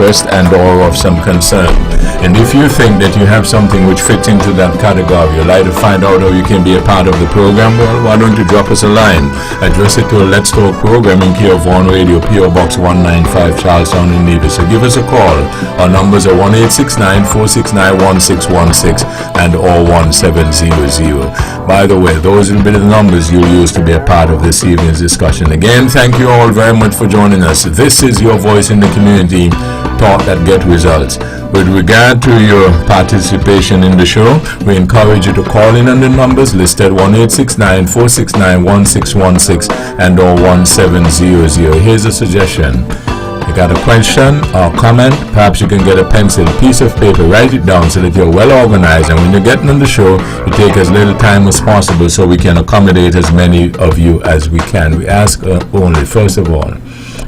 interest and or of some concern. And if you think that you have something which fits into that category, you'd like to find out how you can be a part of the program, well, why don't you drop us a line? Address it to a Let's Talk program in care of Vaughan Radio, P.O. Box 195, Charlestown in Nevis. So give us a call. Our numbers are 1-869-469-1616 and or 1700. By the way, those will be the numbers you'll use to be a part of this evening's discussion. Again, thank you all very much for joining us. This is your voice in the community, thought that get results. With regard to your participation in the show, we encourage you to call in on the numbers listed 1-869-469-1616 and or 1700. Here's a suggestion. You got a question or comment, perhaps you can get a pencil, piece of paper, write it down so that you're well organized, and when you're getting on the show, you take as little time as possible so we can accommodate as many of you as we can. We ask only, first of all,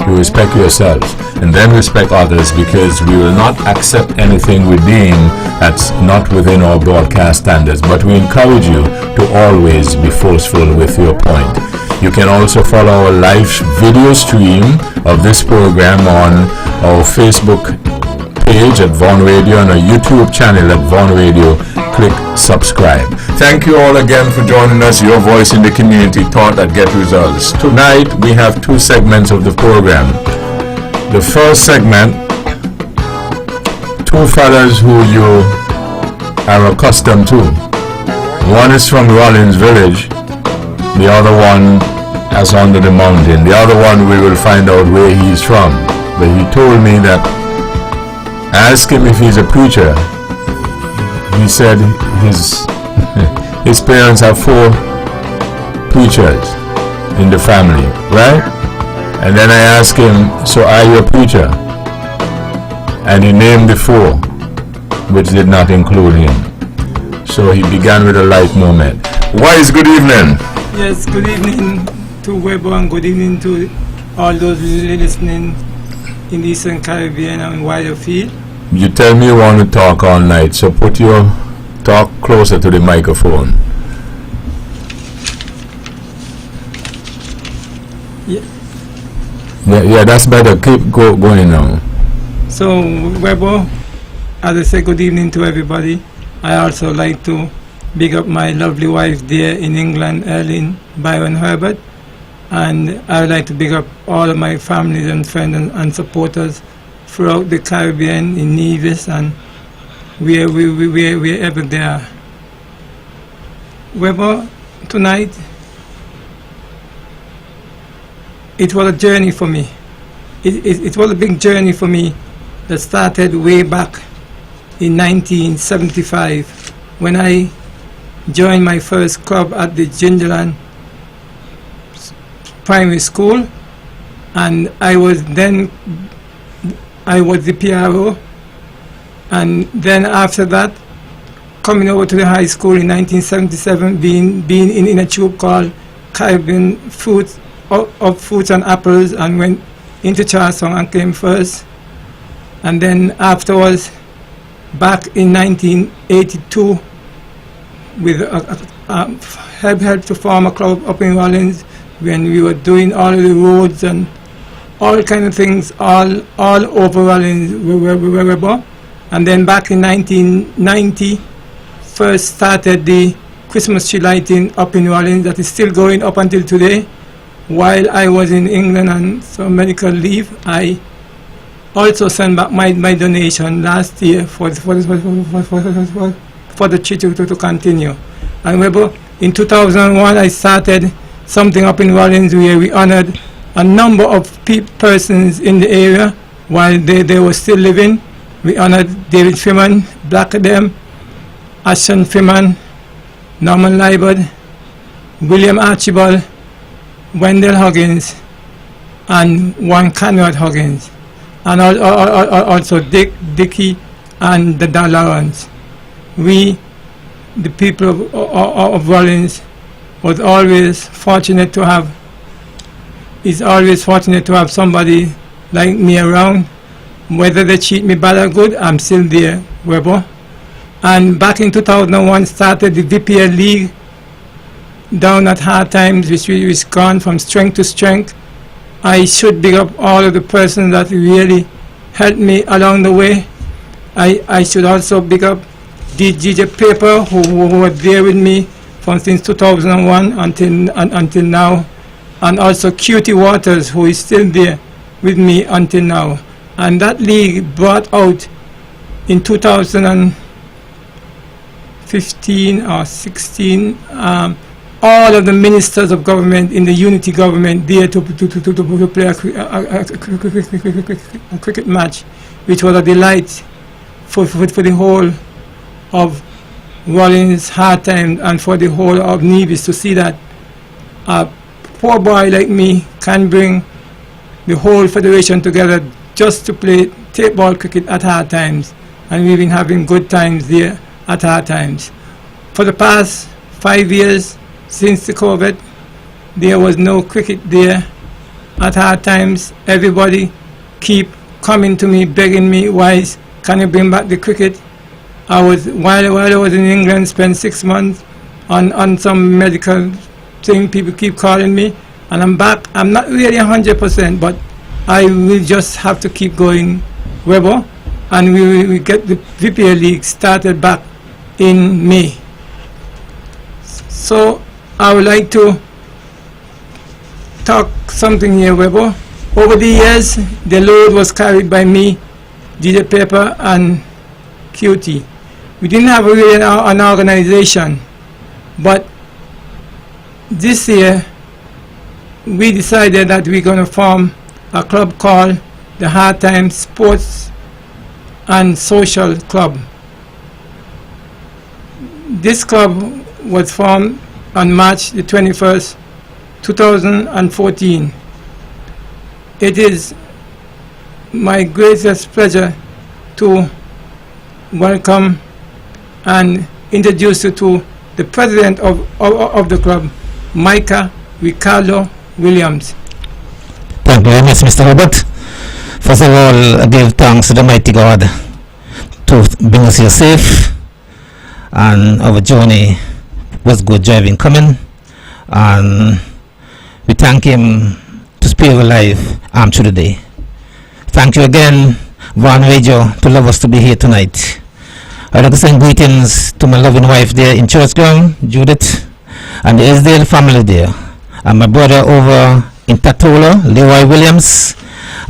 you respect yourselves and then respect others, because we will not accept anything we deem that's not within our broadcast standards, but we encourage you to always be forceful with your point. You can also follow our live video stream of this program on our Facebook page at Vaughan Radio and our YouTube channel at Vaughan Radio. Click subscribe. Thank you all again for joining us. Your voice in the community, thought that get results. Tonight we have two segments of the program. The first segment, two fellas who you are accustomed to. One is from Rollins village, the other one is under the mountain. The other one we will find out where he's from. But he told me that, ask him if he's a preacher. He said his parents have 4 preachers in the family, right? And then I asked him, so are you a preacher? And he named the 4, which did not include him. So he began with a light moment. Wise, good evening. Yes, good evening to Webbo and good evening to all those listening in the Eastern Caribbean and wider field. You tell me you want to talk all night, so put your talk closer to the microphone. Yeah, that's better. Keep going now. So, Webbo, as I say, good evening to everybody. I also like to big up my lovely wife there in England, Webbo Herbert. And I would like to big up all of my families and friends and supporters throughout the Caribbean, in Nevis, and wherever they are. Webbo, tonight, it was a journey for me. It was a big journey for me that started way back in 1975 when I joined my first club at the Gingerland Primary School, and I was the PRO, and then after that coming over to the high school in 1977, being in a troop called Caribbean Fruits and Apples, and went into Charlestown and came first, and then afterwards back in 1982 with helped to form a club up in Rollins when we were doing all of the roads and all kind of things all over Rollins. And then back in 1990 first started the Christmas tree lighting up in Rollins that is still going up until today. While I was in England on some medical leave, I also sent back my donation last year for the tree to continue. And in 2001 I started something up in Rollins where we honored a number of persons in the area while they were still living. We honored David Freeman, Black Adam, Ashton Freeman, Norman Liebert, William Archibald, Wendell Huggins, and one Conrad Huggins, and also Dickie and the Lawrence. We, the people of Rollins, is always fortunate to have somebody like me around. Whether they treat me bad or good, I'm still there, Webbo. And back in 2001 started the VPL League down at Hard Times, which was gone from strength to strength. I should big up all of the persons that really helped me along the way. I should also big up DJ Paper, who were there with me from since 2001 until now, and also Cutie Waters, who is still there with me until now. And that league brought out in 2015 or 16 all of the ministers of government in the unity government there to play a cricket match, which was a delight for the whole of Rollins, Hard Time, and for the whole of Nevis to see that a poor boy like me can bring the whole federation together just to play tape ball cricket at Hard Times, and we've been having good times there at Hard Times. For the past 5 years since the COVID, there was no cricket there at Hard Times. Everybody keep coming to me, begging me, Wise, can you bring back the cricket? While I was in England, spent 6 months on some medical thing. People keep calling me, and I'm back. I'm not really 100%, but I will just have to keep going, Webbo, and we will get the VPL League started back in May. So I would like to talk something here, Webbo. Over the years, the load was carried by me, DJ Paper, and QT. We didn't have really an organization, but this year we decided that we're going to form a club called the Hard Times Sports and Social Club. This club was formed on March the 21st, 2014. It is my greatest pleasure to welcome and introduce you to the president of the club, Micah Ricardo Williams. Thank you very much, Mr. Herbert. First of all, I give thanks to the mighty God to bring us here safe, and our journey was good driving coming, and we thank him to spare our life through the day. Thank you again, Van Radio, to love us to be here tonight. I'd like to send greetings to my loving wife there in Churchground, Judith, and the Esdale family there, and my brother over in Tatola, Leroy Williams,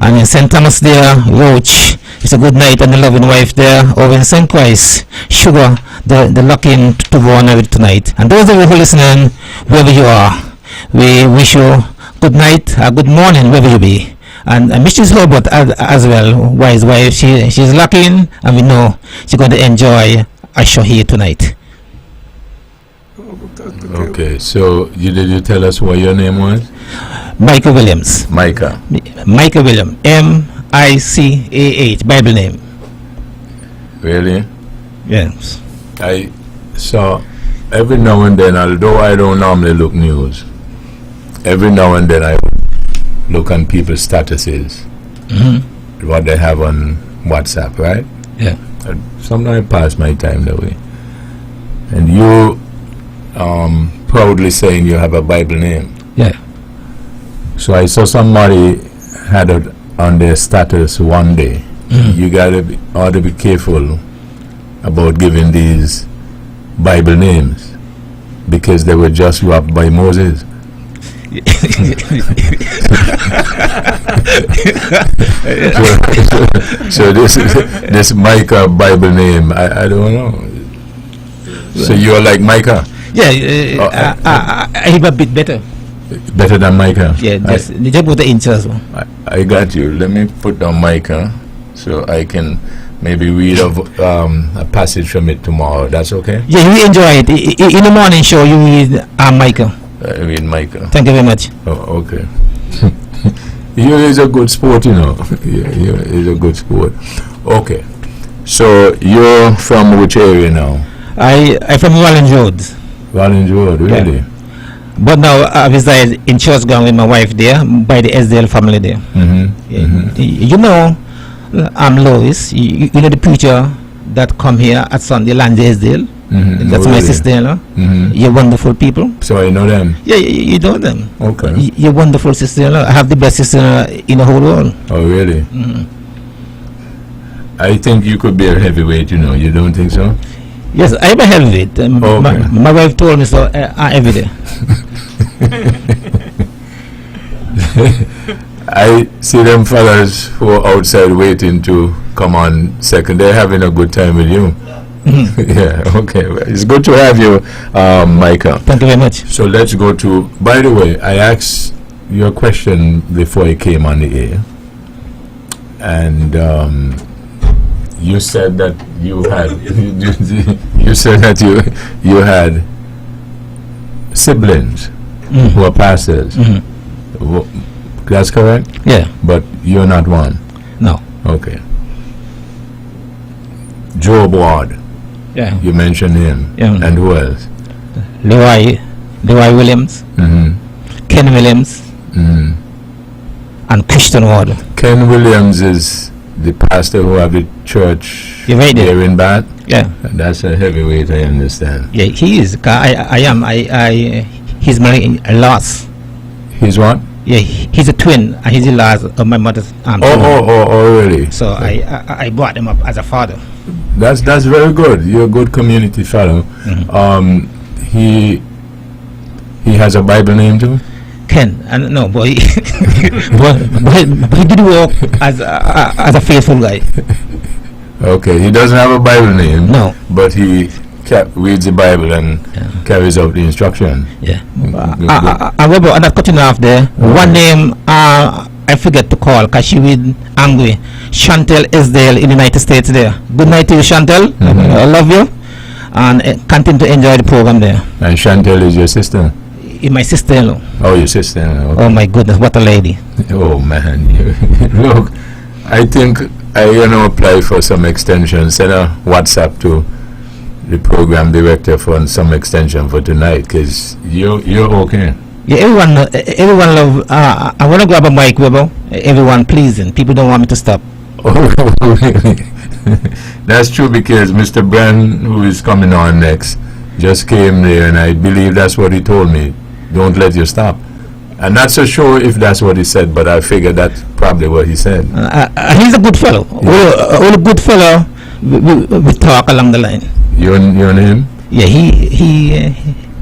and in St. Thomas there, Roach. It's a good night, and the loving wife there over in St. Christ, Sugar, the lock-in to Warner tonight. And those of you who are listening, wherever you are, we wish you good night, good morning, wherever you be. And Mrs. Herbert as well, wise wife, she's locking, and we know she's going to enjoy a show here tonight. Okay, so did you tell us what your name was? Micah Williams. Micah Williams. M-I-C-A-H, Bible name. Really? Yes. I saw every now and then, although I don't normally look news, every now and then I look on people's statuses, what they have on WhatsApp, right? Yeah. Sometimes I pass my time that way. And you proudly saying you have a Bible name. Yeah. So I saw somebody had it on their status one day. You ought to be careful about giving these Bible names because they were just robbed by Moses. so this Micah Bible name, I don't know. So you're like Micah? Yeah, I have a bit better. Better than Micah? Yeah, just put the inches. I got you. Let me put down Micah so I can maybe read a passage from it tomorrow. That's okay? Yeah, you enjoy it. In the morning show, you read Micah. Read Micah. Thank you very much. Oh, okay. You is a good sport, you know. You is a good sport. Okay. So you're from which area now? I'm from Rollins Road. Rollins Road, really? Yeah. But now I reside in Churchground with my wife there, by the SDL family there. You know, I'm Lois. You know the preacher that come here at Sunday, Landy SDL. That's my sister-in-law. You're wonderful people. So I know them? Yeah, you know them. Okay. You're wonderful sister-in-law. I have the best sister-in-law in the whole world. Oh, really? I think you could be a heavyweight, you know. You don't think so? Yes, I'm a heavyweight. Okay. My wife told me so every day. I see them fellas who are outside waiting to come on second. They're having a good time with you. Yeah, okay. Well, it's good to have you, Micah. Thank you very much. So let's go to, by the way, I asked your question before you came on the air. And you said that you had, you said that you had siblings who are pastors. That's correct? Yeah. But you're not one? No. Okay. Joe Ward, Yeah. you mentioned him. Yeah. And who else? Leroy Williams, Ken Williams, and Christian Ward. Ken Williams is the pastor who have the church You're right there. here in Bath. Yeah. That's a heavyweight, I understand. Yeah, he is. He's my last. He's what? Yeah, he's a twin, and he's the last of my mother's twin. Oh, really? So I brought him up as a father. That's very good. You're a good community fellow. He has a Bible name too? Ken, and no, but he, but he did work as a faithful guy. Okay, he doesn't have a Bible name. No. But he reads the Bible and carries out the instruction. Yeah. Good. I'm not cutting off there. One name I forget to call because she was angry. Chantel Isdale in the United States there. Good night to you, Chantel. I love you. And continue to enjoy the program there. And Chantel is your sister? My sister-in-law. Oh, your sister-in-law. Okay. Oh my goodness, what a lady. Oh man. Look, I think I apply for some extension. Send a WhatsApp to the program director for some extension for tonight, because you're okay. Yeah, everyone love. I want to grab a mic, Webbo. Everyone pleasing. People don't want me to stop. Oh, really? That's true, because Mr. Brand, who is coming on next, just came there, and I believe that's what he told me. Don't let you stop. I'm not so sure if that's what he said, but I figured that's probably what he said. He's a good fellow. Yeah. All a good fellow. We talk along the line. You and him? Yeah,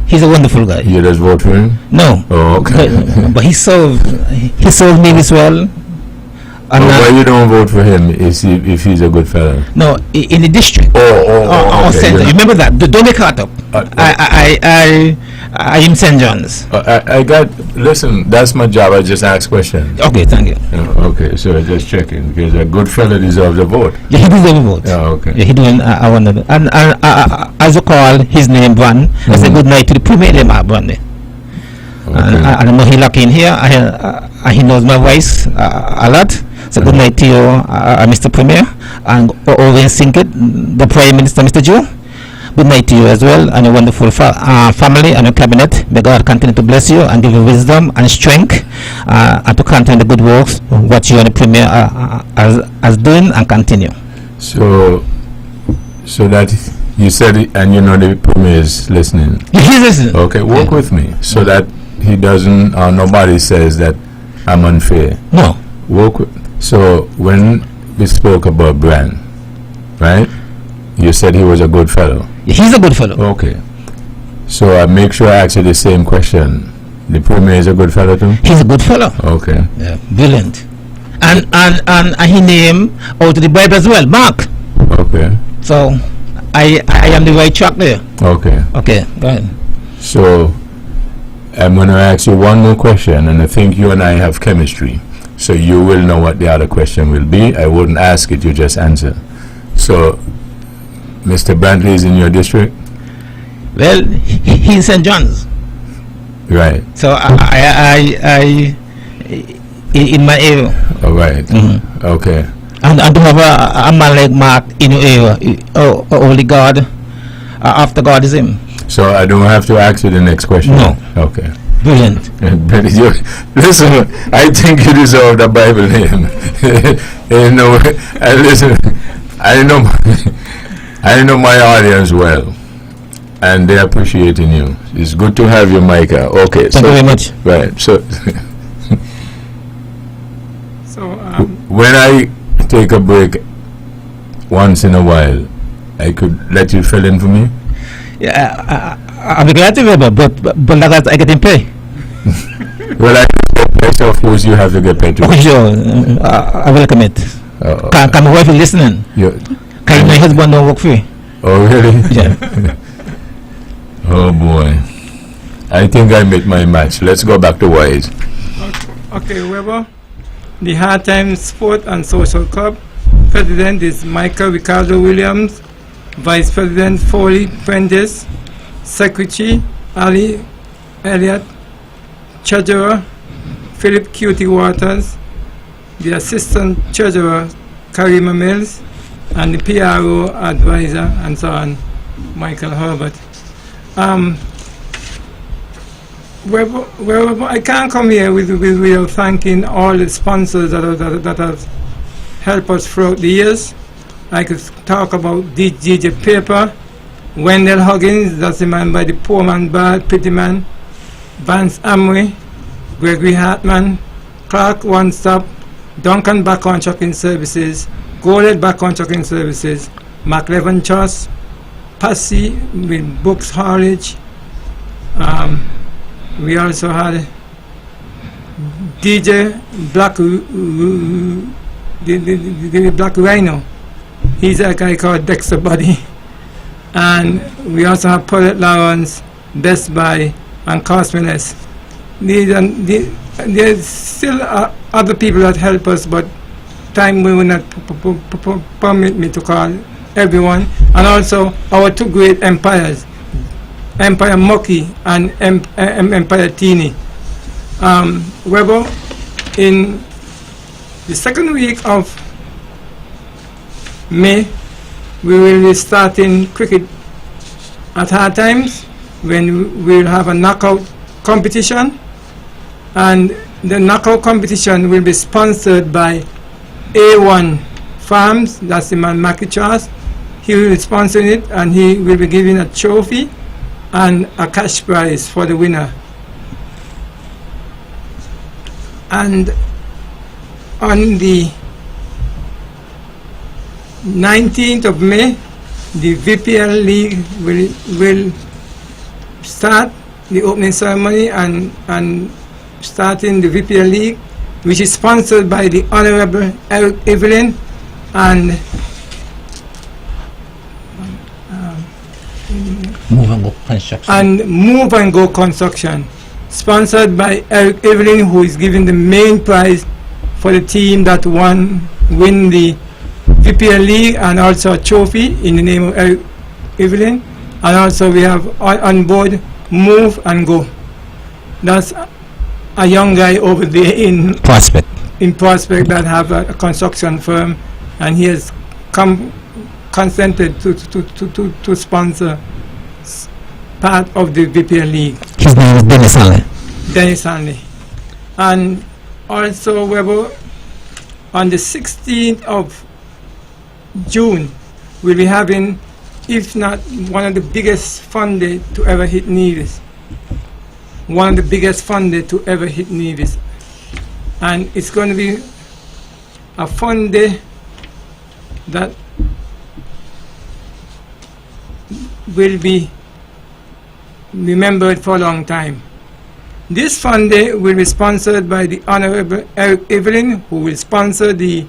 he's a wonderful guy. You just vote for him? No. Oh, okay. But he served me as well. And why you don't vote for him if he's a good fellow? No, in the district. Okay. Center. You remember that? Don't get caught up. I am St. John's. Listen, that's my job. I just ask questions. Okay, thank you. Okay, so just checking, because a good fellow deserves a vote. Yeah, he deserves a vote. Oh, okay. Yeah, he doing. I wonder. And as you call his name, Van, I say good night to the premier name, Brandy. Okay. And I know he lucky in here. He knows my voice a lot. So good night to you, Mr. Premier, and over in Sinkit, the Prime Minister, Mr. Joe. Good night to you as well, and a wonderful family and your cabinet. May God continue to bless you and give you wisdom and strength, and to continue the good works what you and the Premier are doing, and continue. So that you said it, and the Premier is listening. He's listening. Okay, work with me so that he doesn't, nobody says that I'm unfair. No. Work with. So when we spoke about Brand, right? You said he was a good fellow. He's a good fellow. Okay. So I make sure I ask you the same question. The Premier is a good fellow too? He's a good fellow. Okay. Yeah, brilliant. And he named out of the Bible as well, Mark. Okay. So I am the right track there. Okay. Okay, go ahead. So I'm going to ask you one more question, and I think you and I have chemistry. So you will know what the other question will be. I wouldn't ask it, you just answer. So, Mr. Brantley is in your district? Well, he's in St. John's. Right. So I in my area. All right. Mm-hmm. Okay. And to have a man like Mark in your area, only God, after God is him. So I don't have to ask you the next question? No. Okay. Brilliant. Listen, I think you deserve the Bible name. I know my audience well, and they're appreciating you. It's good to have you, Micah. Okay. Thank you very much. Right. So, So when I take a break once in a while. I could let you fill in for me. Yeah, I'll be glad to, Webbo, but like that, I get in pay. Well, I so of course you have to get paid too. Okay, sure. I will commit. Can my wife be listening? Can my husband don't work free? Oh, really? Yeah. Oh, boy. I think I made my match. Let's go back to Wise. Okay, Webbo. The Hard Times Sport and Social Club. President is Michael Ricardo Williams. Vice President Foley Prentice. Secretary Ali Elliott. Treasurer Philip Cutie Waters. The Assistant Treasurer Karima Mills. And the PRO advisor and so on, Michael Herbert. Webbo, I can't come here without thanking all the sponsors that have helped us throughout the years. I could talk about DJ Paper, Wendell Huggins, that's the man by the Poor Man Bad, Pretty Man, Vance Amway, Gregory Hartman, Clark One Stop, Duncan Background Trucking Services, Golded Background Trucking Services, McLevin Trust, Passy with Books Haulage. We also had DJ Black, the Black Rhino. He's a guy called Dexter Buddy. And we also have Paulette Lawrence, Best Buy, and Cosmiles. There's still other people that help us, but time will not permit me to call everyone. And also our two great empires, Empire Moki and Empire Teeny. Webbo, in the second week of May, we will be starting cricket at Hard Times, when we will have a knockout competition, and the knockout competition will be sponsored by A1 Farms, that's the man Mackie Charles. He will be sponsoring it, and he will be giving a trophy and a cash prize for the winner. And on the 19th of May, the VPL League will start the opening ceremony and starting the VPL League, which is sponsored by the Honorable Eric Evelyn and Move and Go Construction, sponsored by Eric Evelyn, who is giving the main prize for the team that win the VPL League, and also a trophy in the name of Eric Evelyn. And also we have on board Move and Go. That's a young guy over there in Prospect that have a construction firm, and he has consented to sponsor part of the VPL League. His name is Dennis Hanley. Dennis Hanley. And also, Webbo, on the 16th of June, we'll be having, if not one of the biggest fun day to ever hit Nevis. One of the biggest fun day to ever hit Nevis. And it's going to be a fun day that will be remembered for a long time. This fun day will be sponsored by the Honorable Eric Evelyn, who will sponsor the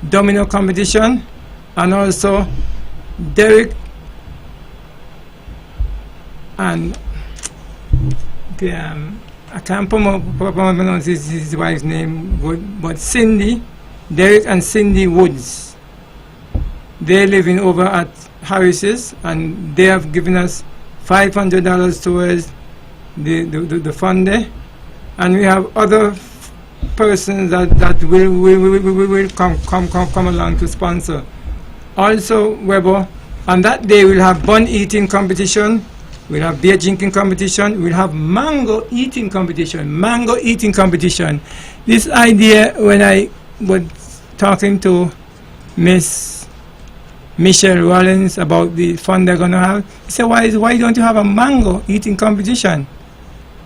domino competition, and also Derek and I can't pronounce his wife's name, but Cindy, Derek and Cindy Woods. They're living over at Harris's, and they have given us $500 towards the fund day, and we have other persons that will come along to sponsor. Also, Webbo, on that day we'll have bun eating competition, we'll have beer drinking competition, we'll have mango eating competition. This idea, when I was talking to Miss Michelle Rollins about the fun they're going to have, he said, why don't you have a mango eating competition?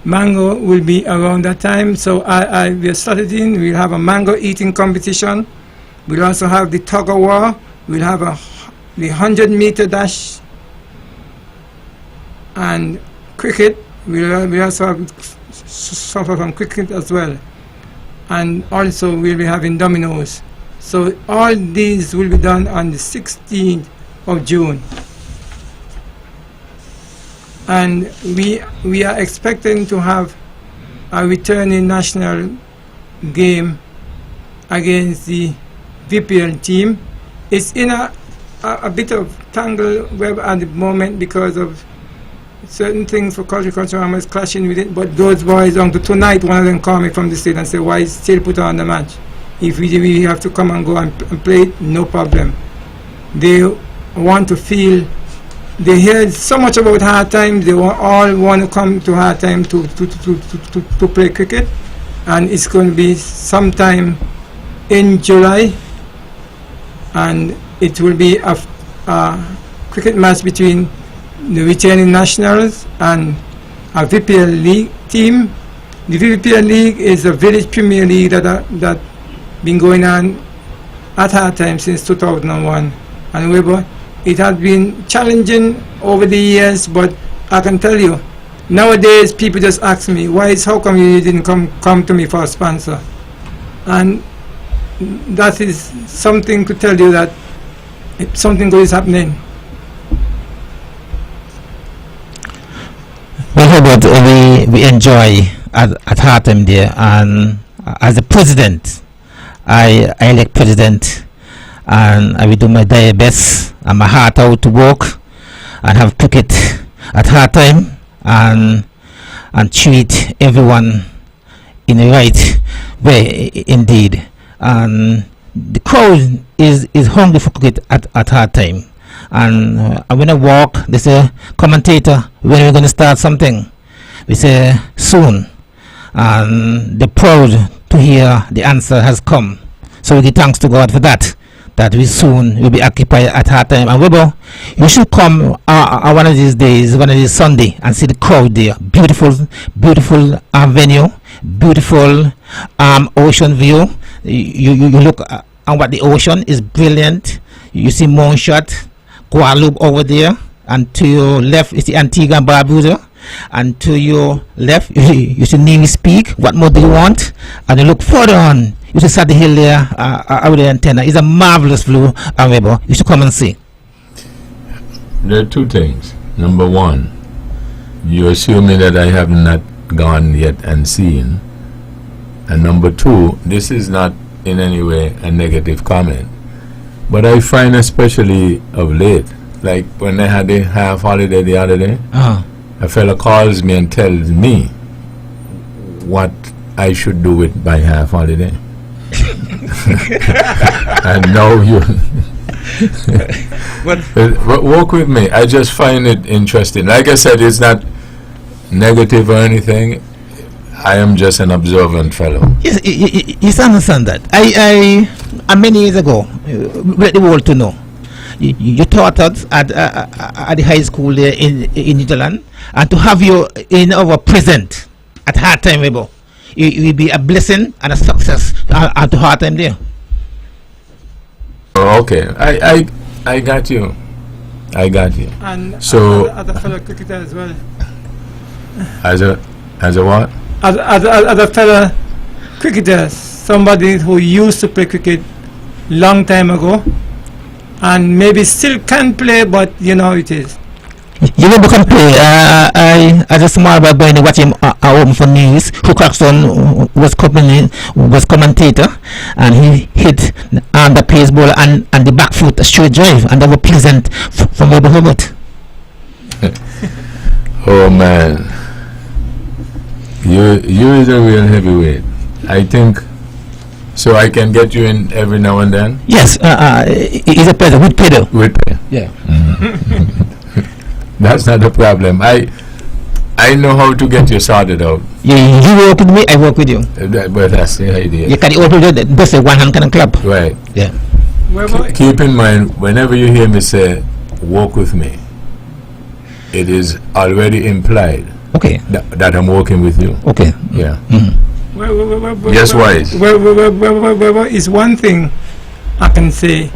Mango will be around that time, so we are starting. We'll have a mango eating competition. We'll also have the tug of war, we'll have the 100-meter dash, and cricket. We'll also have suffer from cricket as well, and also we'll be having dominoes. So all these will be done on the 16th of June, and we are expecting to have a returning national game against the VPL team. It's in a bit of tangle web at the moment because of certain things for culture is clashing with it, but those boys on to tonight, one of them called me from the state and said, why still put on the match? If we have to come and go and play it, no problem. They want to feel, they hear so much about hard times, they all want to come to hard time to play cricket, and it's going to be sometime in July, and it will be a cricket match between the returning nationals and a VPL league team. The VPL league is a village premier league that been going on at hard time since 2001. And Webbo, it has been challenging over the years, but I can tell you, nowadays people just ask me, how come you didn't come to me for a sponsor? And that is something to tell you that something good is happening. Well, Herbert, we enjoy at hard time there, and as a president, I elect president, and I will do my very best and my heart out to work and have cricket at hard time and treat everyone in the right way indeed. And the crowd is hungry for cricket at hard time. And when I walk, they say, commentator, when are we going to start something? We say, soon. And they're proud to hear the answer has come. So we give thanks to God for that we soon will be occupied at hard time. And Webbo, you should come one of these days, one of these Sunday, and see the crowd there. Beautiful venue, beautiful ocean view. You look at what the ocean is brilliant. You see Moonshot, Guadeloupe over there, and to your left is the Antigua and Barbuda, and to your left you see Nevis Peak. What more do you want? And you look further on, you see Sadie Hill there, over the antenna. It's a marvelous view, Webbo. You should come and see. There are two things. Number one, you assuming that I have not gone yet and seen, and number two, this is not in any way a negative comment. But I find, especially of late, like when I had a half holiday the other day, a fella calls me and tells me what I should do with my half holiday. And now you work with me. I just find it interesting. Like I said, it's not negative or anything. I am just an observant fellow. Yes, you understand that. I many years ago, let the world to know. You taught us at the high school there in Netherlands, and to have you in our present at hard time, Webbo, it will be a blessing and a success at the hard time there. Oh, okay, I got you. And so as a fellow cricketer as well. As a what? As a fellow cricketer, somebody who used to play cricket long time ago, and maybe still can play, but you know it is. You never can play. I, as a small boy, going to watch him home for news. Who Clarkson was commentator, and he hit the pace ball and the back foot a straight drive, and they were pleasant from Webbo Herbert. Oh man, you is a real heavyweight. I think. So I can get you in every now and then? Yes, it's a pleasure. With pedal. With pay. Yeah. That's not a problem. I know how to get you sorted out. You work with me, I work with you. But that's the idea. You can also do that. That's a one-hand kind of club. Right. Yeah. Keep in mind, whenever you hear me say, work with me, it is already implied okay. that I'm working with you. Okay. Yeah. Yes, Wise. Is one thing I can say.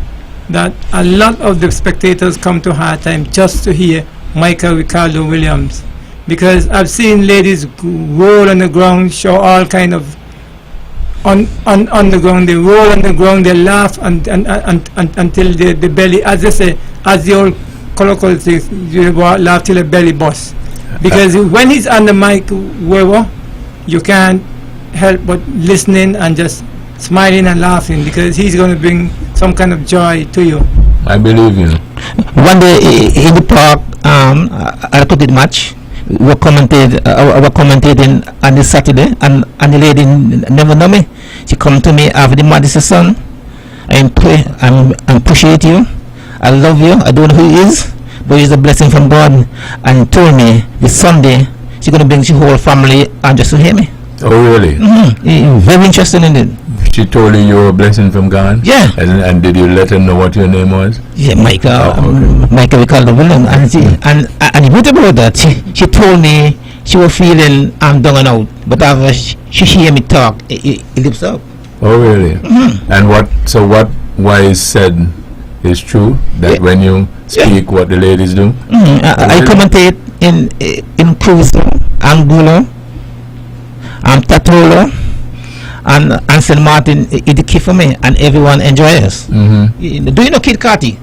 that a lot of the spectators come to Hard Time just to hear Michael Ricardo Williams, because I've seen ladies roll on the ground, show all kind of on the ground. They roll on the ground, they laugh until the belly, as they say, as the old colloquial says, you laugh till the belly busts. Because when he's on the mic, Webbo, you can't help but listening and just smiling and laughing, because he's going to bring some kind of joy to you. I believe you. One day in the park, at a cricket match, we were commentating on this Saturday, and the lady never know me. She come to me after the match, she said, "Son, I appreciate you. I love you. I don't know who he is, but it's a blessing from God." And told me this Sunday she's going to bring the whole family and just to hear me. Oh, really? Very interested in it. She told you you were a blessing from God? Yeah. And did you let her know what your name was? Yeah, Michael. Okay. Michael Ricardo Williams. And the beauty about that, she told me she was feeling I'm down and out, but after she hear me talk, it lifts up. Oh, really? And what Wise said is true? That when you speak, what the ladies do? I commentate in Crusoe, Angulo, Tatolo, and St. Martin is the key for me, and everyone enjoys. Do you know Kid Carty?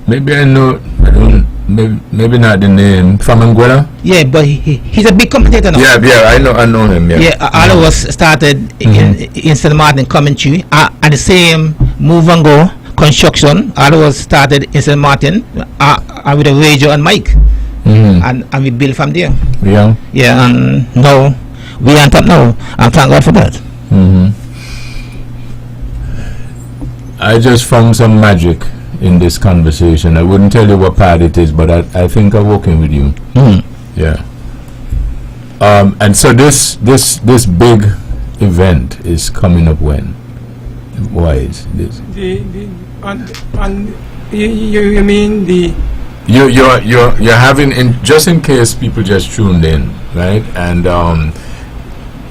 Maybe I know. I don't. Maybe not the name. From Anguilla? Yeah, but he's a big commentator now. Yeah, I know him. Yeah. All of us started in St. Martin coming through, and the same move and go construction. All of us started in St. Martin with a radio and mic, and we built from there. Yeah. Yeah, and now we are on top now, and thank God for that. I just found some magic in this conversation. I wouldn't tell you what part it is, but I think I'm working with you. Yeah. And so this big event is coming up when? Why is this? You mean the? You're having, just in case people just tuned in, right? And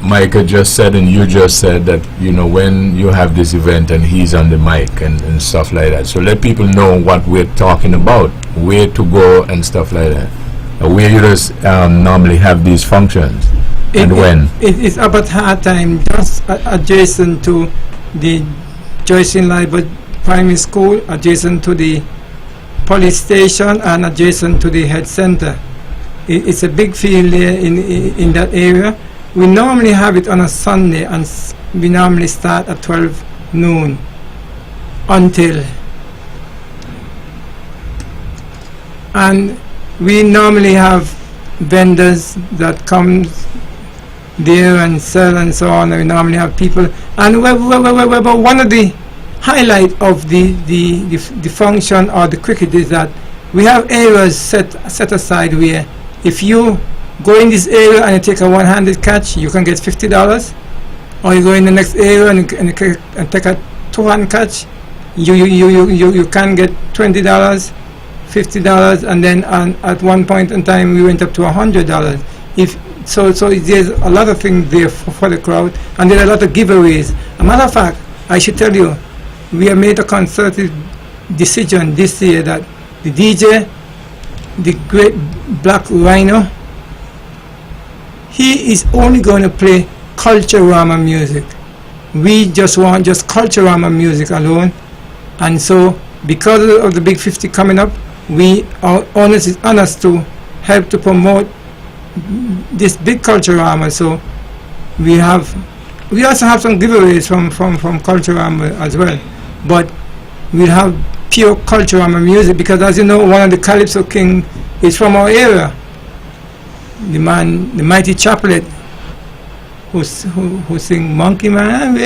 Micah just said and you just said that, when you have this event and he's on the mic and stuff like that. So let people know what we're talking about, where to go and stuff like that. Where you just normally have these functions and when. It's about Hard Time, just adjacent to the Joycelyn Library Primary School, adjacent to the police station, and adjacent to the head center. It's a big field there in that area. We normally have it on a Sunday, and we normally start at 12 noon until. And we normally have vendors that come there and sell and so on. And we normally have people. And one of the highlight of the function or the cricket is that we have areas set aside where if you go in this area and you take a one-handed catch, you can get $50. Or you go in the next area and take a two-hand catch, you can get $20, $50, and then at one point in time we went up to $100. So there's a lot of things there for the crowd, and there are a lot of giveaways. A matter of fact, I should tell you, we have made a concerted decision this year that the DJ, the great Black Rhino, he is only going to play Culturama music. We just want Culturama music alone. And so, because of the Big 50 coming up, we are honest to help to promote this big Culturama. So we also have some giveaways from Culturama as well. But we'll have pure Culturama music, because as you know, one of the Calypso King is from our area. The mighty Chaplet, who sing Monkey Man,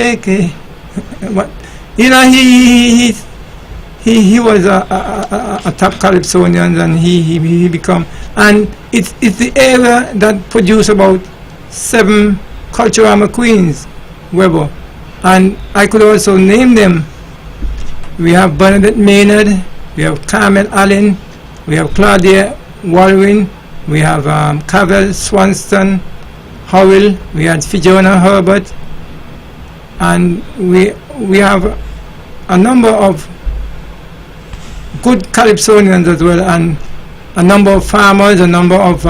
what, he was a top Calypsonian, and he become, and it's the area that produced about 7 Culturama queens, Webbo, and I could also name them. We have Bernadette Maynard, we have Carmel Allen, we have Claudia Walwyn, we have Cavell Swanston, Howell, we had Fiona Herbert, and we have a number of good Calypsonians as well, and a number of farmers, a number of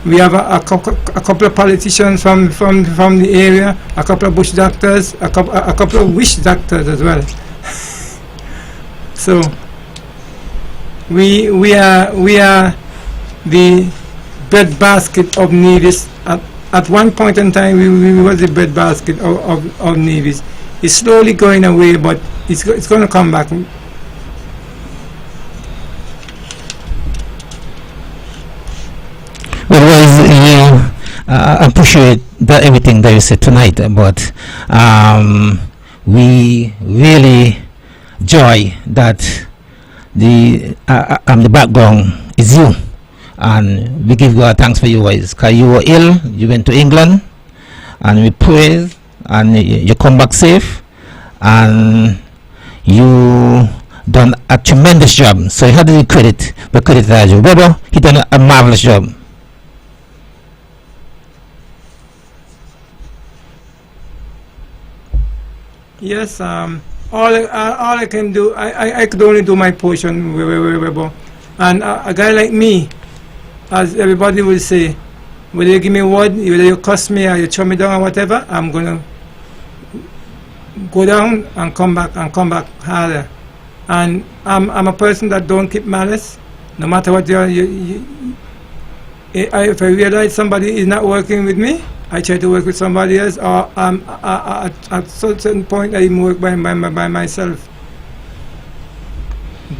we have a couple of politicians from the area, a couple of bush doctors, a couple of wish doctors as well. So we are the breadbasket of Nevis. At one point in time, we was the breadbasket of Nevis. It's slowly going away, but it's going to come back. Well, I appreciate everything that you said tonight, but we really joy that the background is you, and we give God thanks for you guys, because you were ill, you went to England, and we praise, and you come back safe, and you done a tremendous job. So you had the credit, the credit that you. Webbo, he done a marvelous job. Yes, all I can do, I could only do my portion, Webbo. And a guy like me, as everybody will say, whether you give me a word, whether you cuss me or you throw me down or whatever, I'm gonna go down and come back harder. And I'm a person that don't keep malice, no matter what if I realize somebody is not working with me, I try to work with somebody else, or at a certain point I even work by myself.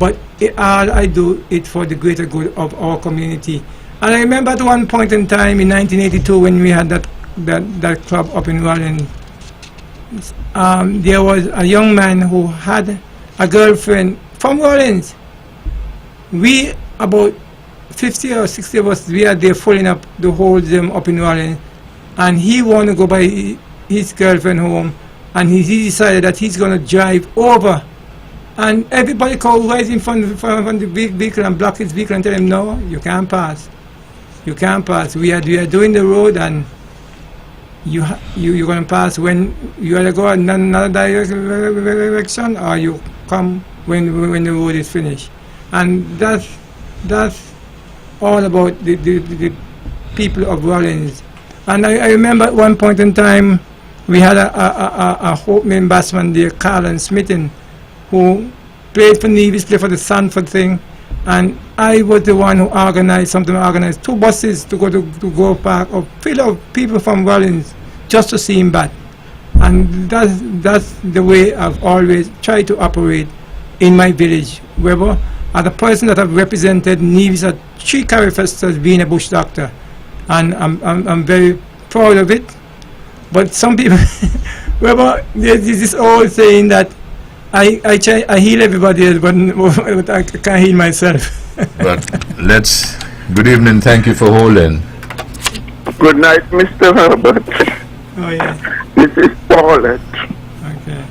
But all I do it for the greater good of our community. And I remember at one point in time in 1982 when we had that club up in Rollins, there was a young man who had a girlfriend from Rollins. We, about 50 or 60 of us, we are there filling up the whole gym up in Rollins. And he wanted to go by his girlfriend home, and he decided that he's going to drive over. And everybody called right in front of the big vehicle and block his vehicle and tell him, no, you can't pass. You can't pass. We are doing the road, and you're going to pass when you either go in another direction or you come when the road is finished. And that's all about the people of Rollins. And I remember at one point in time, we had a Hope main batsman there, Carlin Smithin, who played for Nevis, played for the Sanford thing, and I was the one who organized 2 buses to go to Grove Park, or fill of people from Rollins just to see him bat. And that's the way I've always tried to operate in my village. Webbo, as a person that have represented Nevis at 3 Carry Festivals being a bush doctor, and I'm very proud of it. But some people, Webbo, there's this old saying that I heal everybody else, but I can't heal myself. But good evening, thank you for holding. Good night, Mr. Herbert. Oh yeah. This is Paulette. Okay.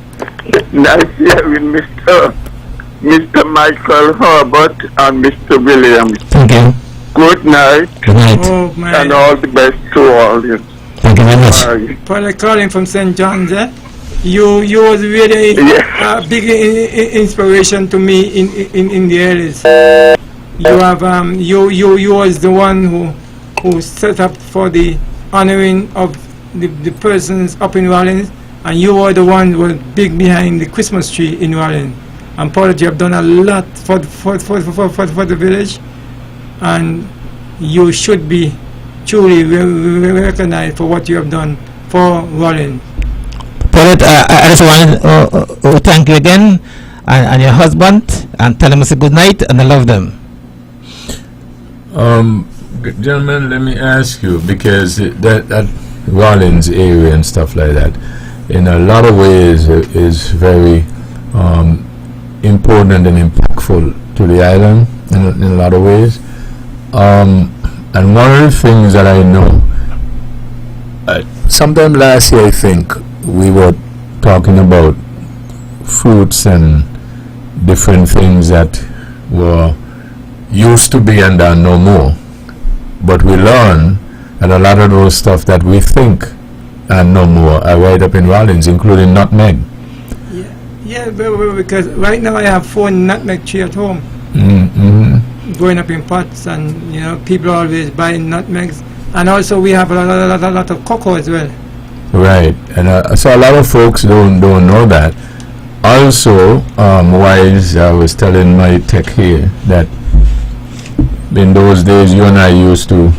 Nice hearing Mr. Michael Herbert and Mr. Williams. Thank you. Good night. Good night. Oh man. And all the best to all you. Thank you very much. Bye. Paul calling from St. John's, eh? You was really Yeah. a big inspiration to me in the earlies. You have you was the one who set up for the honoring of the persons up in Rollins, and you were the one who was big behind the Christmas tree in Rollins. And Paul, you have done a lot for the village, and you should be truly recognized for what you have done for Rollins. Paulette, I just want to thank you again, and your husband, and tell them it's a good night, and I love them. Gentlemen, let me ask you, because that Rollins area and stuff like that, in a lot of ways, is very important and impactful to the island in a lot of ways. And one of the things that I know, sometime last year I think, we were talking about fruits and different things that were used to be and are no more. But we learn that a lot of those stuff that we think are no more are right up in Rollins, including nutmeg. Yeah, because right now I have 4 nutmeg tree at home, growing up in pots, and people are always buying nutmegs, and also we have a lot of cocoa as well. Right, and so a lot of folks don't know that. Also, Wise, I was telling my tech here that in those days you and I used to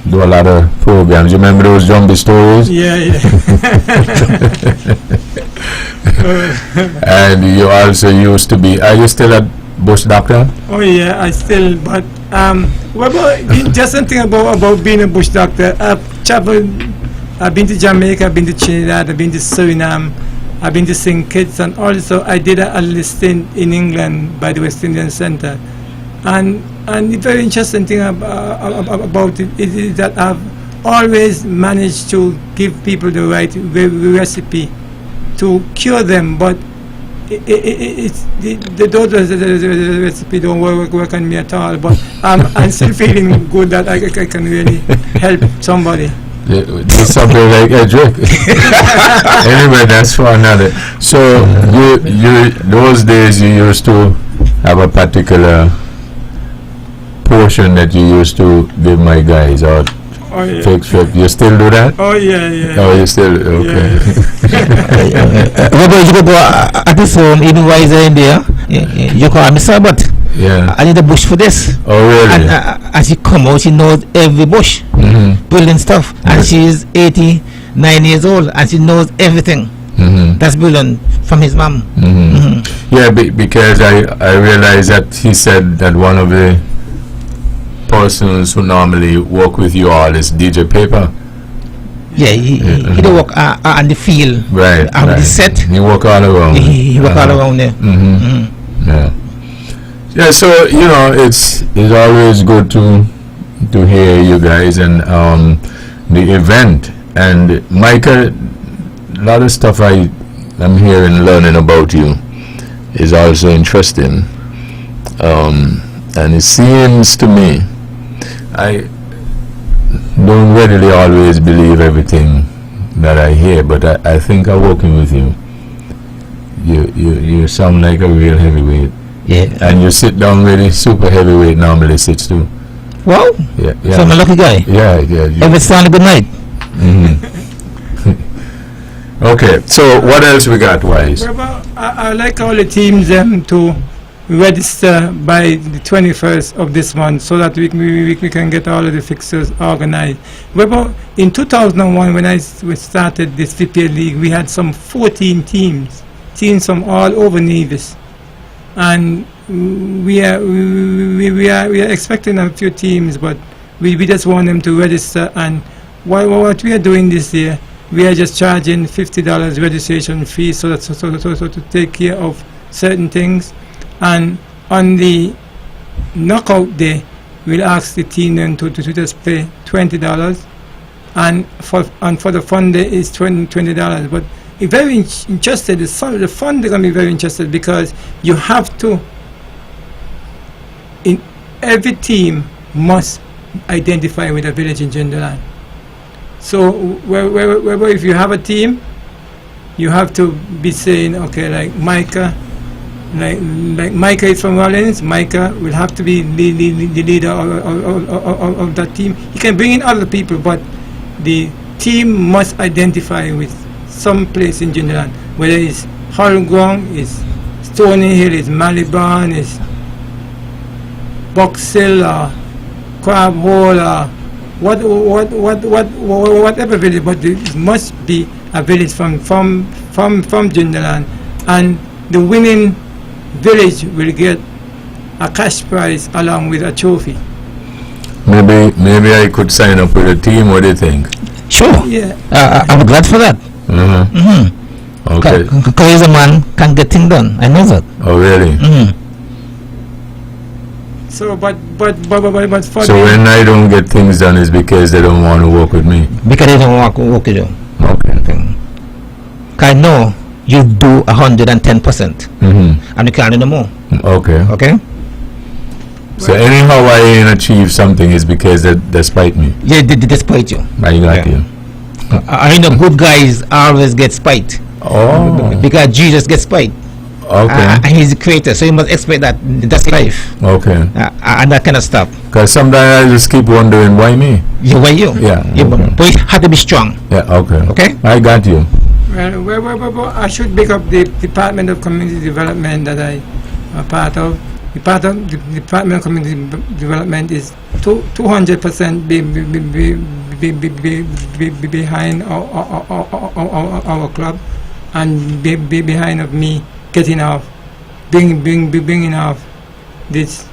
do a lot of programs. You remember those zombie stories? Yeah. And you also used to be. Are you still at Bush Doctor? Oh yeah, I still. But what about just something about being a bush doctor? I've traveled. I've been to Jamaica. I've been to Trinidad. I've been to Suriname. I've been to St. Kitts, and also I did a listing in England by the West Indian Centre. And the very interesting thing about it is that I've always managed to give people the right recipe to cure them, but the recipe don't work on me at all. But I'm still feeling good that I can really help somebody. It's something like a drink. Anyway, that's for another. So you those days you used to have a particular portion that you used to give my guys, or fix. You still do that? Oh yeah. Oh, you still okay? Webbo, you go at the phone, even wiser in there. You call me sir, but Yeah. I need a bush for this. Oh really? And as she come out, she knows every bush, brilliant stuff. And she is 89 years old, and she knows everything. That's brilliant from his mom. Yeah, because I realized that he said that one of the persons who normally work with you all is DJ Paper. Yeah, he don't work on the field. Right. On the set. He work all around. He work all around there. Yeah. Yeah. So it's always good to hear you guys and the event. And Micah, a lot of stuff I'm hearing, learning about you is also interesting. And it seems to me, I don't readily always believe everything that I hear, but I think I'm working with you. You sound like a real heavyweight. Yeah. And you sit down really super heavyweight normally sits too. Wow. Yeah. So I'm a lucky guy. Yeah. Every Sunday, good night. Okay, so what else we got, Wise? Well, I like all the teams to register by the 21st of this month so that we can get all of the fixtures organized. Well, in 2001, when we started this VPL League, we had some 14 teams from all over Nevis. And we are expecting a few teams, but we just want them to register. And what we are doing this year, we are just charging $50 registration fee so to take care of certain things. And on the knockout day, we'll ask the team then to just pay $20, and for the fun day is $20. But if very interested, the fund they're going to be very interested, because you have to. In every team must identify with a village in Jindaland. So where if you have a team, you have to be saying, okay, like Micah, like Micah is from Rollins. Micah will have to be the leader of that team. He can bring in other people, but the team must identify with some place in Jindaland, whether it's Holmgrong, is Stony Hill, is Maliban, is Box Hill, or Crab Hole, or whatever village, but it must be a village from Jindaland, and the winning village will get a cash prize along with a trophy. Maybe I could sign up with a team. What do you think? Sure. Yeah. I'm glad for that. Okay. Because a man can get things done. I know that. Oh really? So, but for So when I don't get things done, is because they don't want to work with me. Because they don't want to work with you. Okay. I know you do 110%, and you can't do no more. Okay. Okay. So anyhow I achieve something is because they spite me. Yeah, they spite you. I got you. I know good guys always get spite. Oh. Because Jesus gets spite. Okay. And he's the creator, so you must expect that. That's life. Okay. And that cannot stop. Because sometimes I just keep wondering, why me? Why you? Yeah. But you have to be strong. Yeah. Okay. Okay. I got you. Well, I should pick up the Department of Community Development that I am part of. The Department of Community Development is 200% behind our club, and be behind of me getting off, bringing off this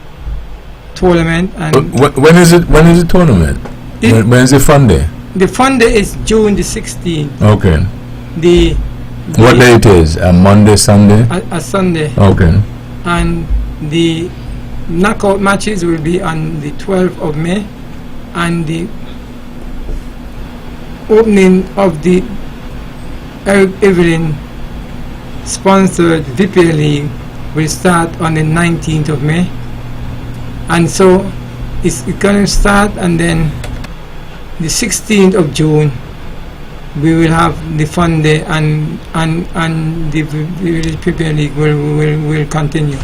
tournament. And when is it? When is the tournament? When is the fun day? The fun day is June the 16th. Okay. What day it is? A Monday, Sunday? A Sunday. Okay. And the knockout matches will be on the 12th of May, and the opening of the Eric Evelyn sponsored VPA League will start on the 19th of May, and so it's going to start, and then the 16th of June we will have the fun day, and the Village Premier League will continue,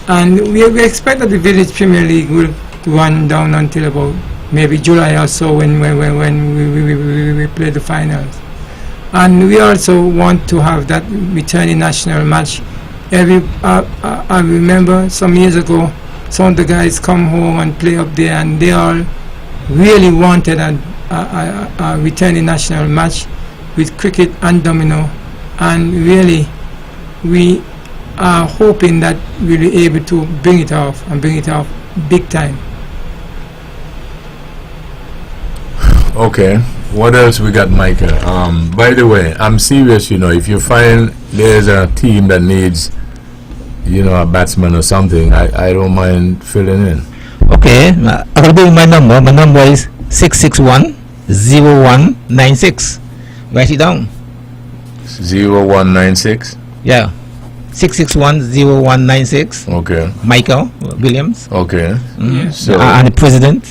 and we expect that the Village Premier League will run down until about maybe July or so, when we play the finals. And we also want to have that returning national match. I remember some years ago, some of the guys come home and play up there, and they all really wanted a returning national match with cricket and domino, and really we are hoping that we'll be able to bring it off big time. Okay. What else we got, Michael? By the way, I'm serious, if you find there's a team that needs, a batsman or something, I don't mind filling in. Okay, I will give you my number. My number is 661-0196. Write it down. 0196? Yeah. 661-0196. Okay. Michael Williams. Okay. Mm-hmm. So, and the president.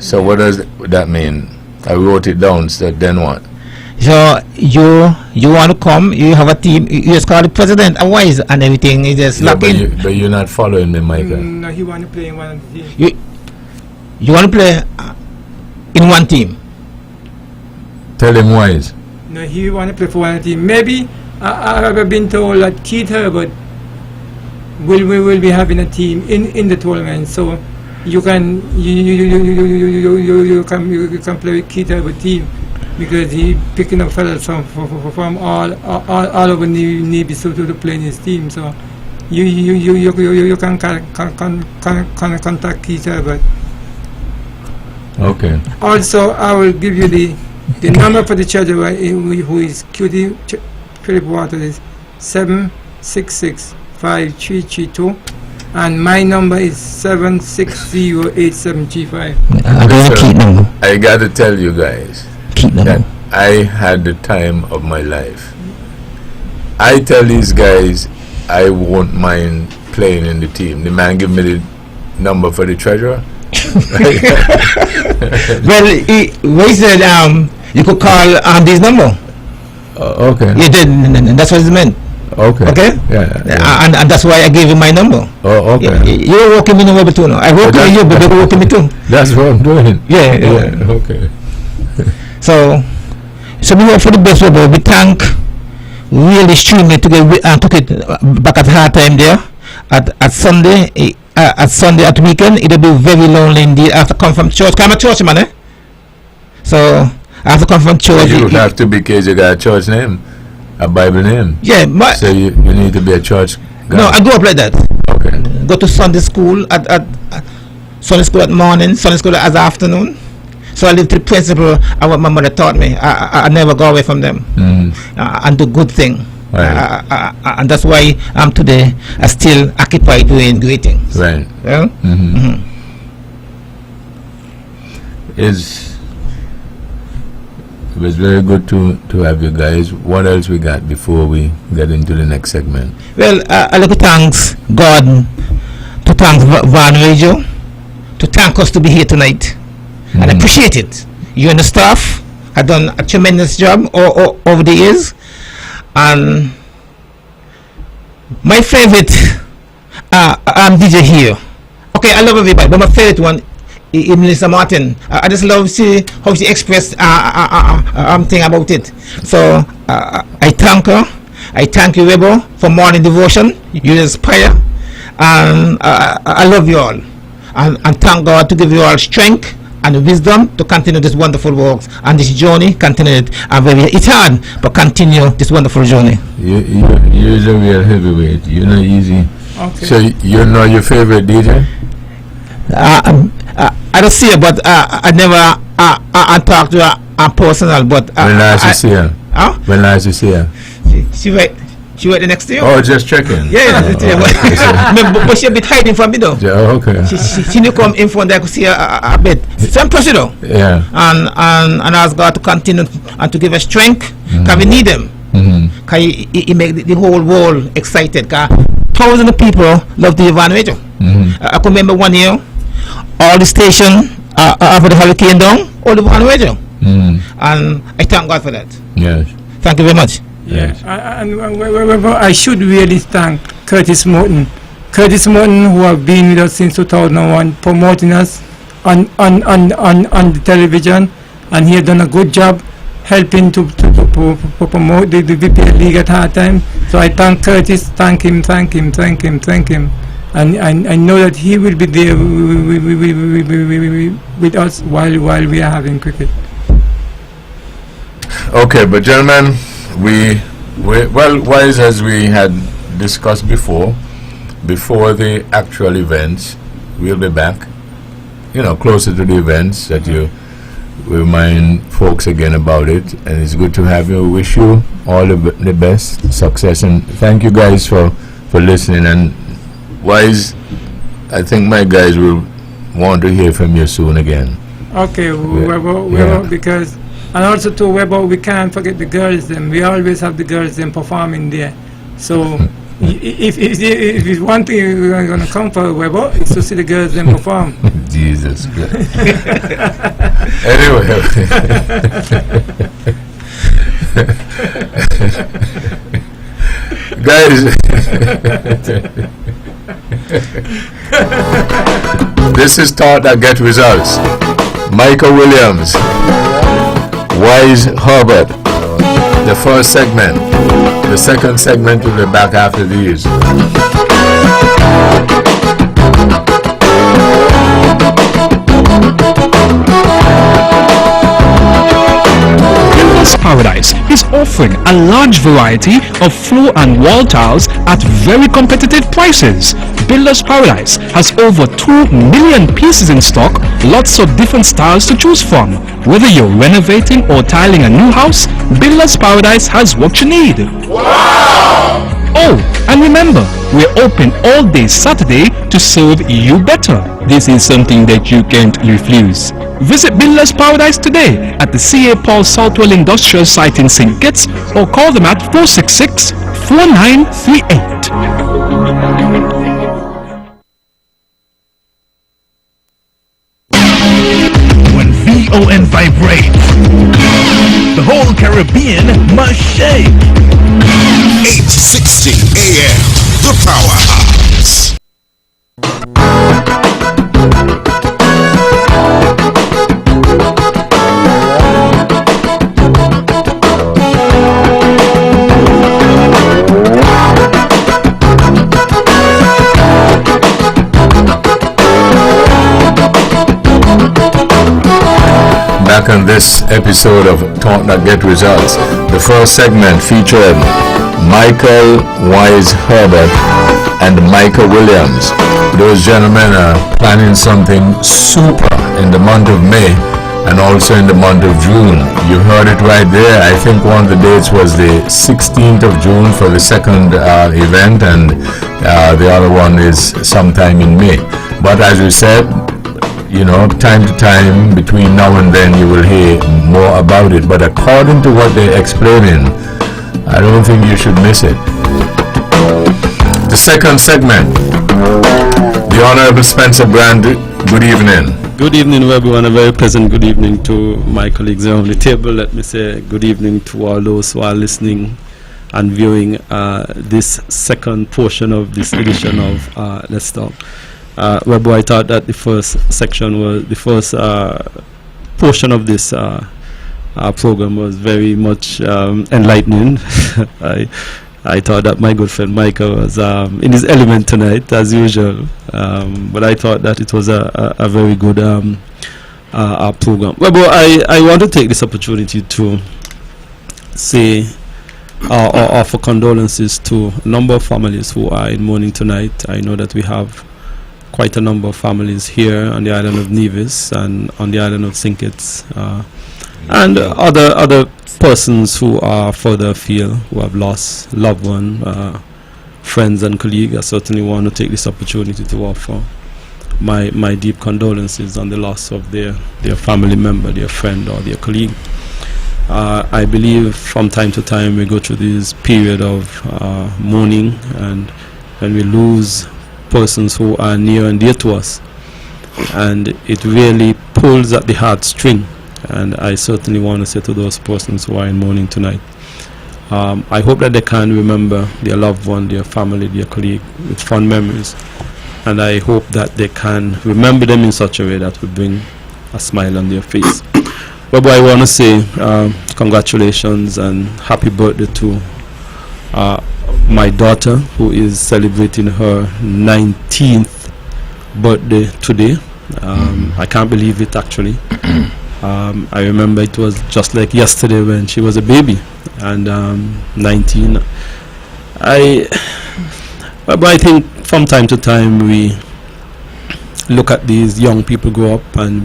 So what does that mean? I wrote it down, so then what? So you want to come, you have a team, you just call the president and wise and everything, you just lock in. But you're not following me, Michael. No, he want to play in one of the teams. You want to play in one team? Tell him wise. No, he want to play for one team. Maybe I've been told that Keith Herbert will be having a team in the tournament, so you can play with Keith Herbert team, because he picking up fellas from all over Navy to play in his team. So you can contact Keith Herbert. Okay. Also, I will give you the number for the treasurer, who is QT Philip Waters, is 766-5332, and my number is 760-8735. I got to tell you guys that I had the time of my life. I tell these guys I won't mind playing in the team. The man give me the number for the treasurer. Well, we said you could call this number. Okay. You did, and that's what it meant. Okay. Okay. Yeah. And that's why I gave you my number. Oh, okay. You're working me in Webbo too now. I work with you, but you're working me too. That's what I'm doing. Yeah. Okay. So we hope for the best, Webbo. We thank really extremely to get took it back at hard time there at Sunday. At Sunday at weekend, it'll be very lonely indeed. I have to come from church. I'm a church man, eh? So I have to come from church. You have to, because you got a church name, a Bible name. Yeah, but so you need to be a church guy. No, I grew up like that. Okay. Go to Sunday school at Sunday school at morning, Sunday school as afternoon. So I lived to the principle of what my mother taught me. I never go away from them and do good thing. Right. And that's why I'm today still occupied doing great things. Right. Yeah? It was very good to have you guys. What else we got before we get into the next segment? Well, I like to thank God, to thank Van Radio, to thank us to be here tonight. And I appreciate it. You and the staff have done a tremendous job over the years. And my favorite DJ here. Okay, I love everybody, but my favorite one is Melissa Martin. I just love how she expressed thing about it. So I thank her. I thank you, Webbo, for morning devotion. You inspire, and I love you all, and thank God to give you all strength and wisdom to continue this wonderful work and this journey. Continue it. It's hard, but continue this wonderful journey. You're a real heavyweight. You're not easy. Okay. So you know your favorite DJ? I don't see her, but I never I talk to her personal. But when last you see her? Huh? When last you see her? She wait the next day. Oh, just checking. Yeah, but she a bit hiding from me though. Yeah, okay. She didn't come in front. I could see her a bit. Some pressure though. Yeah. And ask God to continue and to give us strength. Cause we need them. Cause he make the whole world excited. Cause thousands of people love the Van Radio. I can remember one year, all the station after the hurricane down, all the Van Radio. And I thank God for that. Yes. Thank you very much. Yes. And I should really thank Curtis Morton. Curtis Morton, who have been with us since 2001, promoting us on the television, and he has done a good job helping to promote the VPL League at hard time. So I thank Curtis, thank him. And I know that he will be there with us while we are having cricket. Okay, but gentlemen, well, wise as we had discussed before the actual events, we'll be back, closer to the events that you remind folks again about it, and it's good to have you. Wish you all the best, success, and thank you guys for listening. And Wise, I think my guys will want to hear from you soon again. Okay, Webbo, because, and also to Webbo, we can't forget the girls. Them, we always have the girls them performing there. So if it's one thing we're going to come for, Webbo, is to see the girls them perform. Jesus Christ. Anyway. Guys, this is Thought That Get Results. Michael Williams, Wise Herbert, the first segment. The second segment will be back after these. Paradise is offering a large variety of floor and wall tiles at very competitive prices. Builders Paradise has over 2 million pieces in stock, lots of different styles to choose from. Whether you're renovating or tiling a new house, Builders Paradise has what you need. Wow! Oh, and remember, we're open all day Saturday to serve you better. This is something that you can't refuse. Visit Builders Paradise today at the C.A. Paul Southwell Industrial Site in St. Kitts, or call them at 466-4938. When VON vibrates, the whole Caribbean must shake. 8:60 a.m. The Powerhouse. Back on this episode of Talk That Get Results. The first segment featured Michael Wise Herbert and Michael Williams. Those gentlemen are planning something super in the month of May and also in the month of June. You heard it right there. I think one of the dates was the 16th of June for the second event, and the other one is sometime in May. But as we said, time to time, between now and then, you will hear more about it. But according to what they're explaining, I don't think you should miss it. The second segment, the Honorable Spencer Brand. Good evening. Good evening, Webbo, and a very pleasant good evening to my colleagues on the table. Let me say good evening to all those who are listening and viewing this second portion of this edition of Let's Talk. Webbo, I thought that the first section was the first portion of this program was very much enlightening. I thought that my good friend Michael was in his element tonight, as usual. But I thought that it was a very good program. Webbo, I want to take this opportunity to say or offer condolences to a number of families who are in mourning tonight. I know that we have quite a number of families here on the island of Nevis and on the island of St. Kitts, and other persons who are further afield who have lost loved one, friends and colleagues. I certainly want to take this opportunity to offer my deep condolences on the loss of their family member, their friend or their colleague. I believe from time to time we go through this period of mourning, and when we lose persons who are near and dear to us, and it really pulls at the heartstring. And I certainly want to say to those persons who are in mourning tonight, I hope that they can remember their loved one, their family, their colleague with fond memories, and I hope that they can remember them in such a way that will bring a smile on their face. But I want to say congratulations and happy birthday to my daughter, who is celebrating her 19th birthday today. I can't believe it, actually. I remember it was just like yesterday when she was a baby, and 19. But I think from time to time we look at these young people grow up, and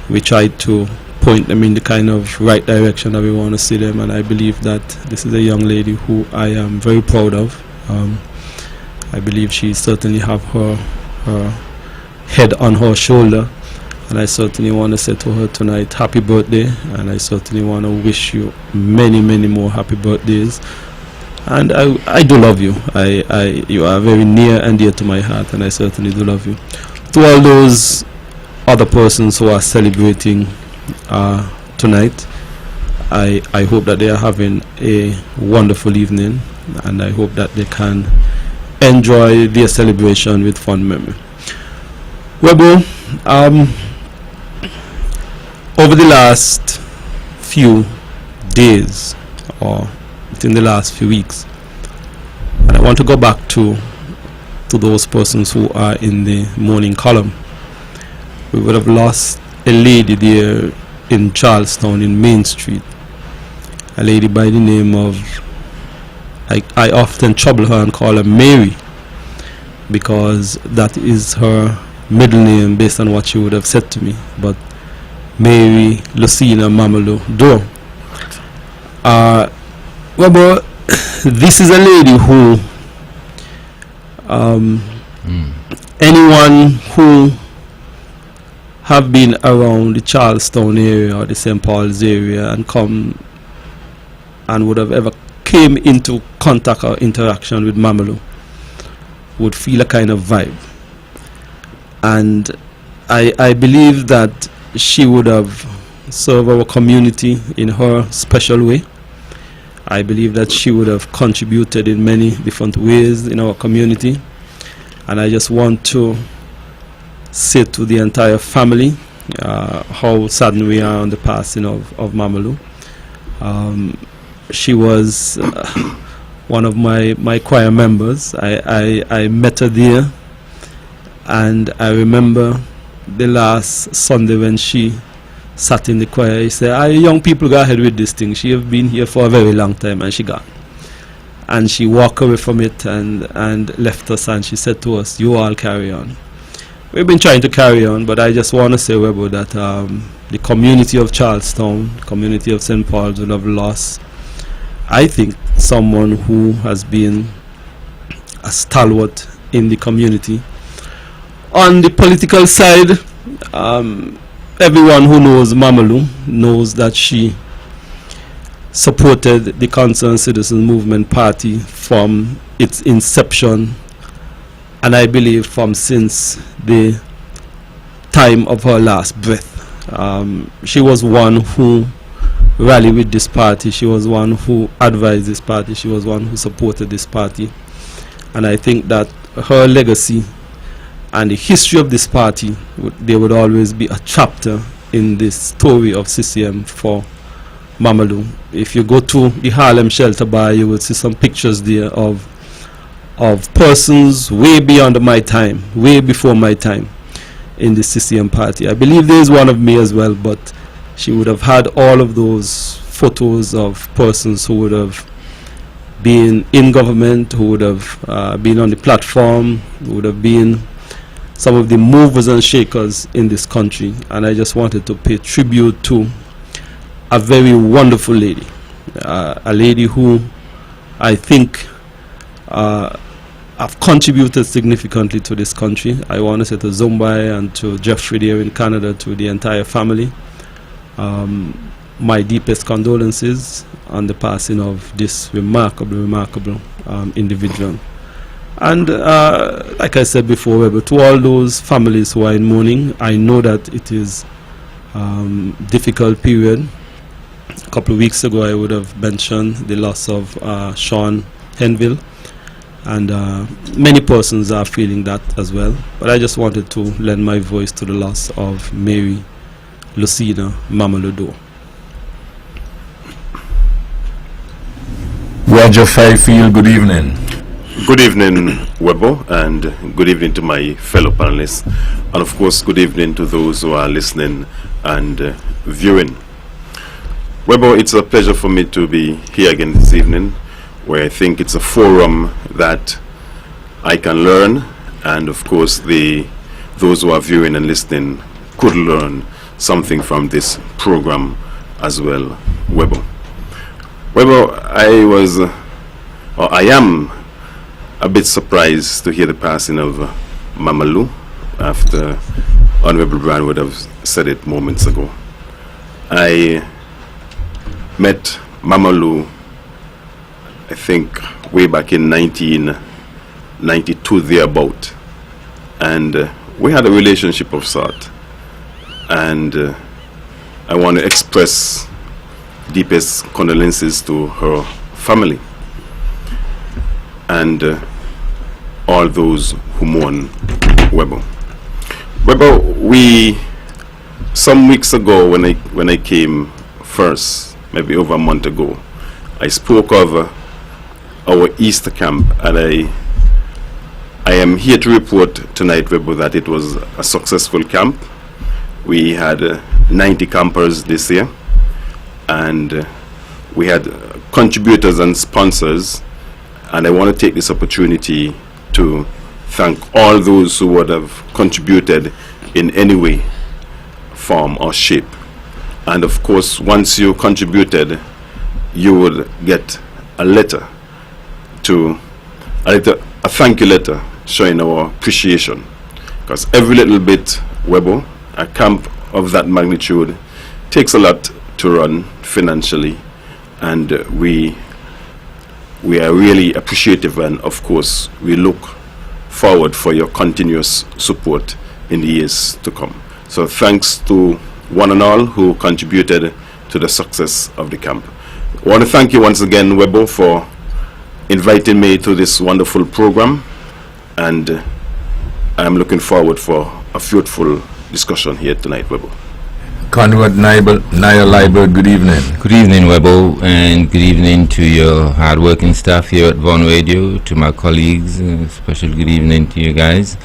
we try to point them in the kind of right direction that we want to see them. And I believe that this is a young lady who I am very proud of. I believe she certainly have her head on her shoulder, and I certainly want to say to her tonight, happy birthday, and I certainly want to wish you many more happy birthdays. And I do love you. You are very near and dear to my heart, and I certainly do love you. To all those other persons who are celebrating tonight, I hope that they are having a wonderful evening, and I hope that they can enjoy their celebration with fond memory. Webbo, over the last few days, or within the last few weeks, and I want to go back to those persons who are in the mourning column. We would have lost a lady there in Charlestown in Main Street, a lady by the name of, I often trouble her and call her Mary, because that is her middle name based on what she would have said to me, but Mary Lucina Mamadou Dore. Well, this is a lady who anyone who have been around the Charlestown area or the St. Paul's area and come and would have ever came into contact or interaction with Mamadou would feel a kind of vibe. And I believe that she would have served our community in her special way. I believe that she would have contributed in many different ways in our community. And I just want to say to the entire family how saddened we are on the passing of Mamadou. She was one of my choir members. I met her there, and I remember the last Sunday when she sat in the choir. He said, young people, go ahead with this thing. She have been here for a very long time, and she gone. And she walked away from it and left us, and she said to us, you all carry on. We've been trying to carry on, but I just want to say, Webbo, that the community of Charlestown, community of St. Paul's would have lost, I think, someone who has been a stalwart in the community. On the political side, everyone who knows Mamadou knows that she supported the Concerned Citizen Movement Party from its inception, and I believe from since the time of her last breath. She was one who rally with this party. She was one who advised this party. She was one who supported this party. And I think that her legacy and the history of this party, there would always be a chapter in this story of CCM for Mama Lou. If you go to the Harlem Shelter Bar, you will see some pictures there of persons way beyond my time, way before my time in the CCM party. I believe there is one of me as well, but she would have had all of those photos of persons who would have been in government, who would have been on the platform, who would have been some of the movers and shakers in this country. And I just wanted to pay tribute to a very wonderful lady, a lady who I think have contributed significantly to this country. I want to say to Zumbai and to Jeffrey there in Canada, to the entire family, my deepest condolences on the passing of this remarkable individual. And like I said before, but to all those families who are in mourning, I know that it is difficult period. A couple of weeks ago I would have mentioned the loss of Sean Henville, and many persons are feeling that as well. But I just wanted to lend my voice to the loss of Mary Lucina Mama Ludo. Roger Fifield, good evening. Good evening, Webbo, and good evening to my fellow panelists, and of course good evening to those who are listening and viewing. Webbo, it's a pleasure for me to be here again this evening, where I think it's a forum that I can learn, and of course those who are viewing and listening could learn something from this program as well, Webbo. Webbo, I am a bit surprised to hear the passing of Mama Lou, after Honorable Brown would have said it moments ago. I met Mama Lou, I think, way back in 1992 thereabout, and we had a relationship of sort, and I want to express deepest condolences to her family and all those who mourn Webbo. Webbo, some weeks ago when I came first, maybe over a month ago, I spoke of our Easter camp, and I am here to report tonight, Webbo, that it was a successful camp. We had 90 campers this year, and we had contributors and sponsors, and I want to take this opportunity to thank all those who would have contributed in any way, form or shape. And of course, once you contributed, you would get a thank you letter showing our appreciation, because every little bit, Webbo, a camp of that magnitude takes a lot to run financially, and we are really appreciative, and of course we look forward for your continuous support in the years to come. So thanks to one and all who contributed to the success of the camp. I want to thank you once again, Webbo, for inviting me to this wonderful program, and I'm looking forward for a fruitful discussion here tonight, Webbo. Conrad Naya Liebert, good evening. Good evening, Webbo, and good evening to your hard-working staff here at Vaughan Radio, to my colleagues. Special good evening to you guys.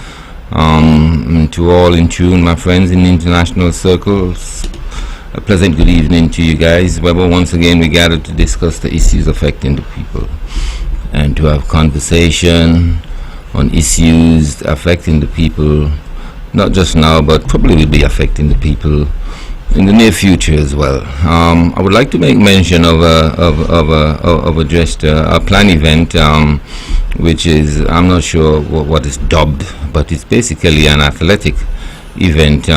And to all in tune, my friends in international circles, a pleasant good evening to you guys. Webbo, once again, we gathered to discuss the issues affecting the people and to have conversation on issues affecting the people, not just now, but probably will be affecting the people in the near future as well. I would like to make mention of a planned event, which is, I'm not sure what is dubbed, but it's basically an athletic event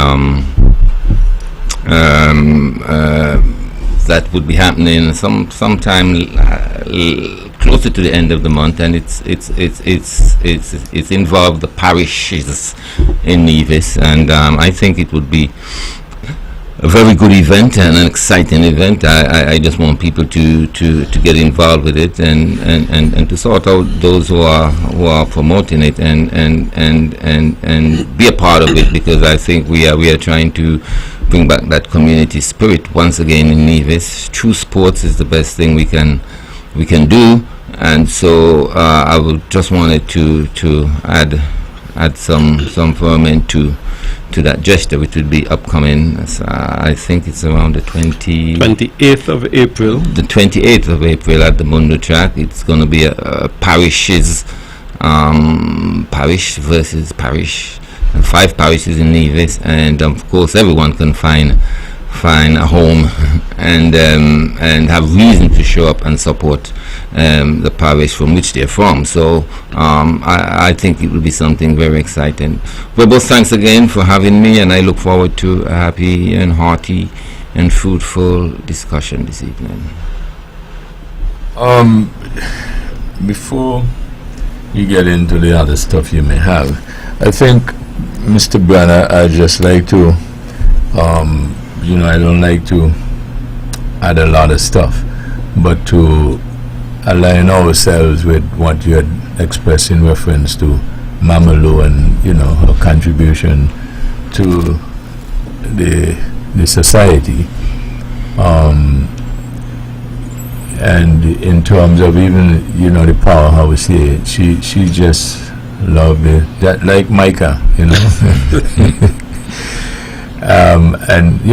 that would be happening sometime closer to the end of the month, and it's involved the parishes in Nevis, and I think it would be a very good event and an exciting event. I just want people to get involved with it and to sort out those who are promoting it and be a part of it, because I think we are trying to bring back that community spirit once again in Nevis. True sports is the best thing we can do, and so I would just wanted to add some ferment to that gesture, which would be upcoming. I think it's around the 28th of April. The 28th of April at the Mundo track. It's going to be a parish versus parish, 5 parishes in Nevis, and of course everyone can find a home and have reason to show up and support the parish from which they're from. So I think it will be something very exciting. Webbo, thanks again for having me, and I look forward to a happy and hearty and fruitful discussion this evening. Before you get into the other stuff you may have, I think, Mr. Branner, I'd just like to I don't like to add a lot of stuff, but to align ourselves with what you had expressed in reference to Mamalou and her contribution to the society, and in terms of even the powerhouse here, she just loved it, that, like Micah, and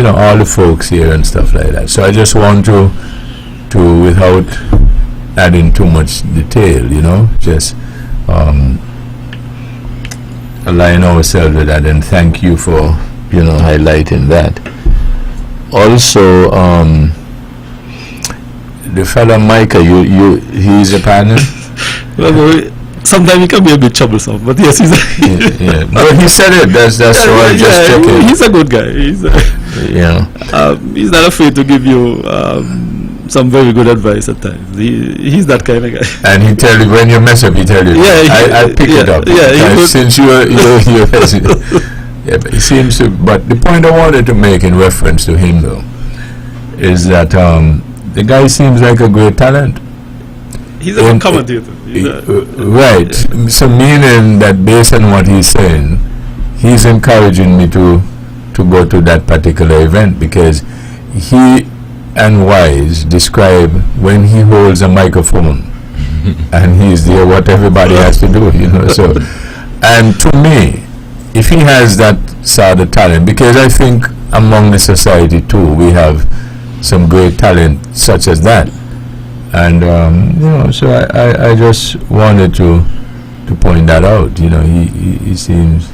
all the folks here and stuff like that. So I just want to without adding too much detail, just align ourselves with that, and thank you for highlighting that. Also, the fellow Micah, he's a partner. Well, sometimes he can be a bit troublesome, but yes, he's yeah. But he said it. That's why I just checking. He's a good guy. He's not afraid to give you some very good advice at times. He's that kind of guy. And he tell you when you mess up. He tell you. Yeah, I pick it up. Yeah, since you're hesitant. Yeah, but it seems to. But the point I wanted to make in reference to him though is that the guy seems like a great talent. He's a good commentator. Right. So meaning that based on what he's saying, he's encouraging me to go to that particular event, because he and Wise describe when he holds a microphone and he's there, what everybody has to do, So, and to me, if he has that sort of talent, because I think among the society too, we have some great talent such as that. And so I just wanted to point that out. He seems.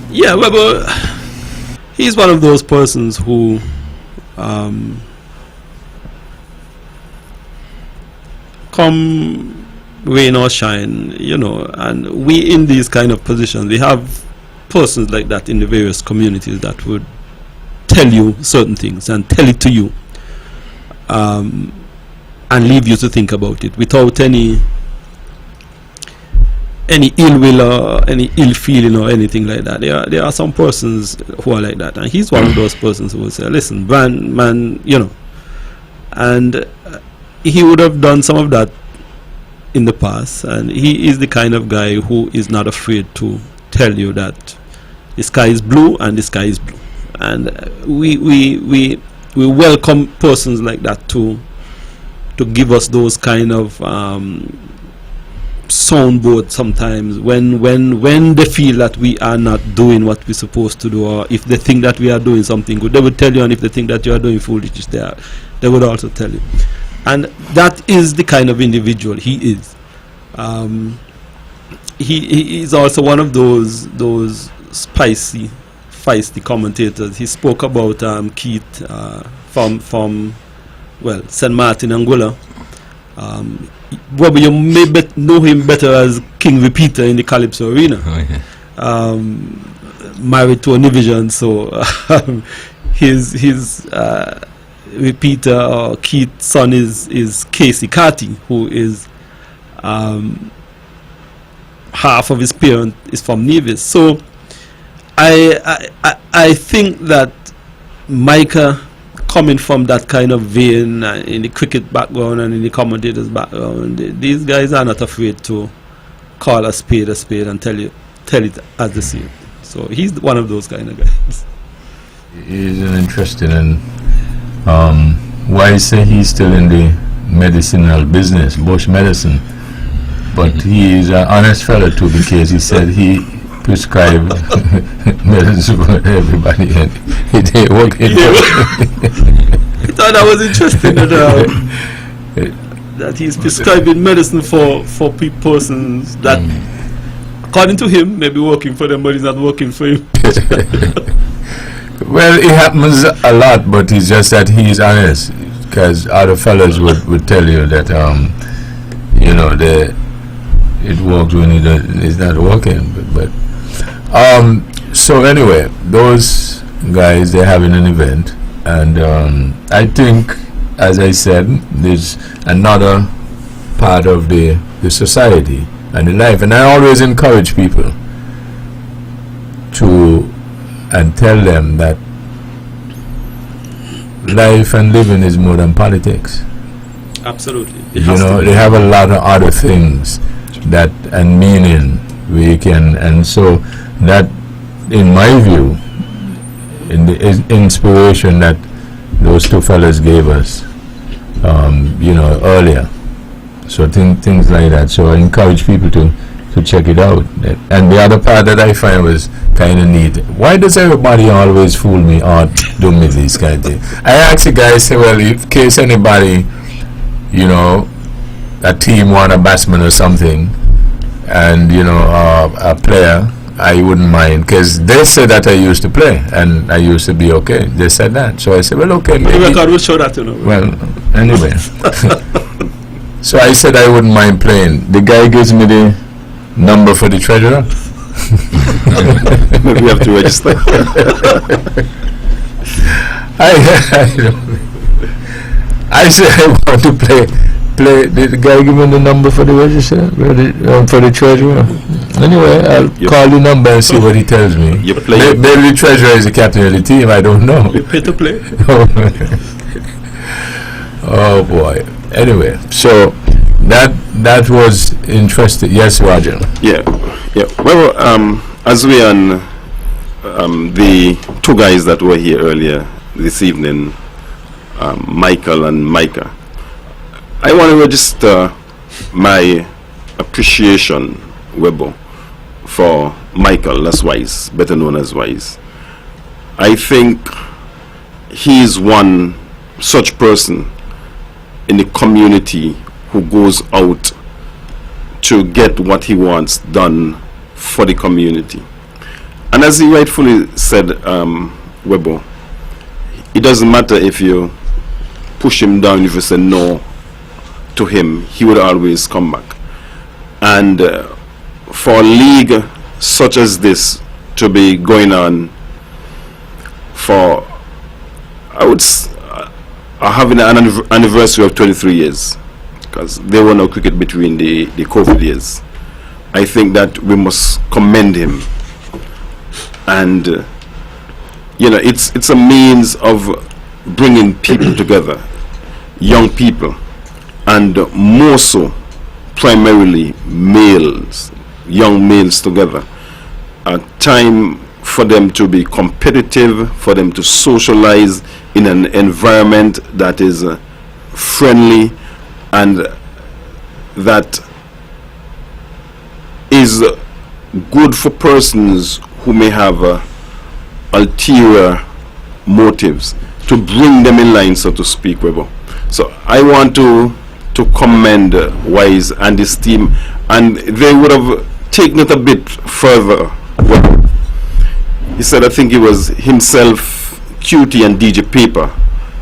Yeah, well, he's one of those persons who come rain or shine, and we in these kind of positions, we have persons like that in the various communities that would tell you certain things and tell it to you. And leave you to think about it without any ill will or any ill feeling or anything like that. There are some persons who are like that, and he's one of those persons who will say, listen, man, and he would have done some of that in the past, and he is the kind of guy who is not afraid to tell you that the sky is blue and the sky is blue, and we welcome persons like that to give us those kind of soundboard sometimes when they feel that we are not doing what we're supposed to do, or if they think that we are doing something good, they will tell you, and if they think that you are doing foolish, they would also tell you. And that is the kind of individual he is. He is also one of those feisty commentators. He spoke about Keith from St. Martin, Angola. Well, you may know him better as King Repeater in the Calypso Arena. Oh, yeah. Married to a Nivision, so his Repeater or Keith's son is Casey Carty, who is half of his parent is from Nevis. So I think that Micah, coming from that kind of vein in the cricket background and in the commentators background, these guys are not afraid to call a spade and tell it as they see it. So he's one of those kind of guys. He's an interesting, and why I say he's still in the medicinal business, bush medicine, but he is an honest fellow too, because he said he prescribed medicine for everybody and he didn't work in I thought that was interesting that he's prescribing medicine for persons that according to him may be working for them, but he's not working for him. Well, it happens a lot, but it's just that he's honest, because other fellows would tell you that it works when it's not working, but so anyway, those guys, they're having an event, and I think, as I said, there's another part of the society and the life, and I always encourage people to and tell them that life and living is more than politics. Absolutely. They have a lot of other things that and meaning we can, and so that, in my view, in the inspiration that those two fellas gave us, earlier. So things like that. So I encourage people to check it out. And the other part that I find was kind of neat. Why does everybody always fool me or do me these kind of things? I asked the guys, say, well, in case anybody, a team won a batsman or something, and a player, I wouldn't mind, because they said that I used to play and I used to be okay. They said that, so I said, well, okay, maybe. The record will show that, Well, anyway, so I said I wouldn't mind playing. The guy gives me the number for the treasurer. Maybe we have to register. I said I want to play. The guy give me the number for the register, for the treasurer. Anyway, I'll call the number and see what he tells me. Maybe the treasurer is the captain of the team, I don't know. We pay to play. Oh boy. Anyway, so that was interesting. Yes, Roger. Yeah. Well, as we on the two guys that were here earlier this evening, Michael and Micah, I want to register my appreciation, Webbo, for Michael, that's Wise, better known as Wise. I think he is one such person in the community who goes out to get what he wants done for the community. And as he rightfully said, Webbo, it doesn't matter if you push him down, if you say no to him, he would always come back. And for a league such as to be going on for, having an anniversary of 23 years, because there were no cricket between the COVID years, I think that we must commend him. And it's a means of bringing people together, young people, and more so primarily males, young males together. A time for them to be competitive, for them to socialize in an environment that is friendly and that is good for persons who may have ulterior motives, to bring them in line, so to speak, Webbo. So I want to commend Wise and his team, and they would have taken it a bit further. He said, I think it was himself, QT, and DJ Paper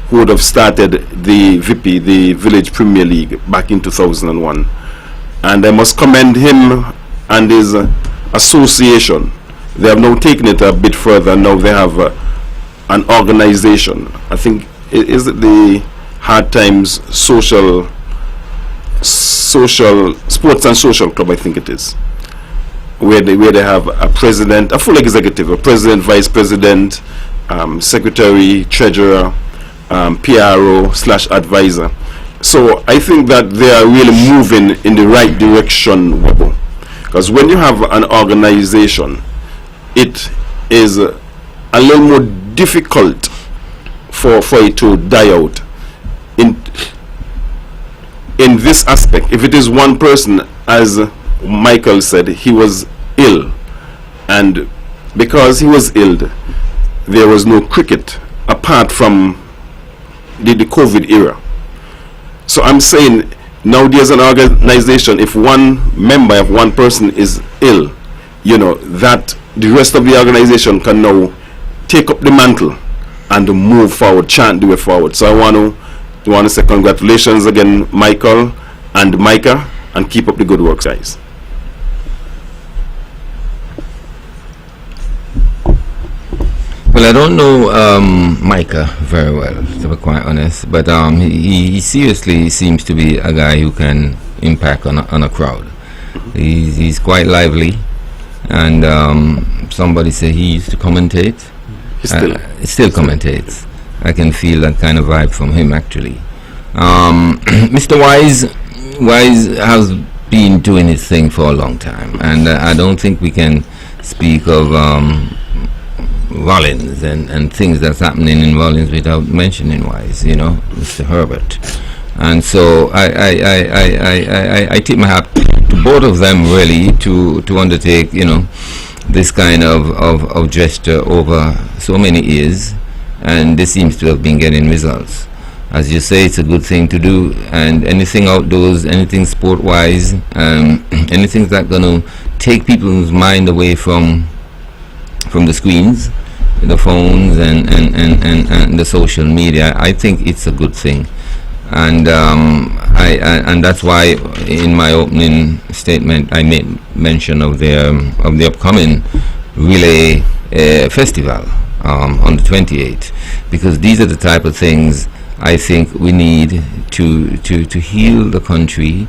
who would have started the VP, the Village Premier League, back in 2001. And I must commend him and his association. They have now taken it a bit further. Now they have an organization. I think, is it the Hard Times Social Sports and Social Club, I think it is. where they have a president, a full executive, a president, vice president, secretary, treasurer, PRO / advisor. So I think that they are really moving in the right direction, Webbo. Because when you have an organization, it is a little more difficult for it to die out. In this aspect, if it is one person, as Michael said, he was ill, and because he was ill, there was no cricket apart from the COVID era. So I'm saying now there's an organization, if one member, if one person is ill, that the rest of the organization can now take up the mantle and move forward, chant the way forward. So I want to say congratulations again, Michael and Micah, and keep up the good work, guys. Well, I don't know Micah very well, to be quite honest, but he seriously seems to be a guy who can impact on a crowd. He's quite lively, and somebody said he used to commentate. He still commentates. I can feel that kind of vibe from him, actually. Mr. Wise has been doing his thing for a long time, and I don't think we can speak of Rollins and things that's happening in Rollins without mentioning Wise, Mr. Herbert. And so I tip my hat to both of them, really, to undertake, this kind of gesture over so many years, and this seems to have been getting results. As you say, it's a good thing to do, and anything outdoors, anything sport-wise, anything that's going to take people's mind away from the screens, the phones, and the social media, I think it's a good thing. And and that's why in my opening statement I made mention of the upcoming relay festival on the 28th, because these are the type of things I think we need to heal the country,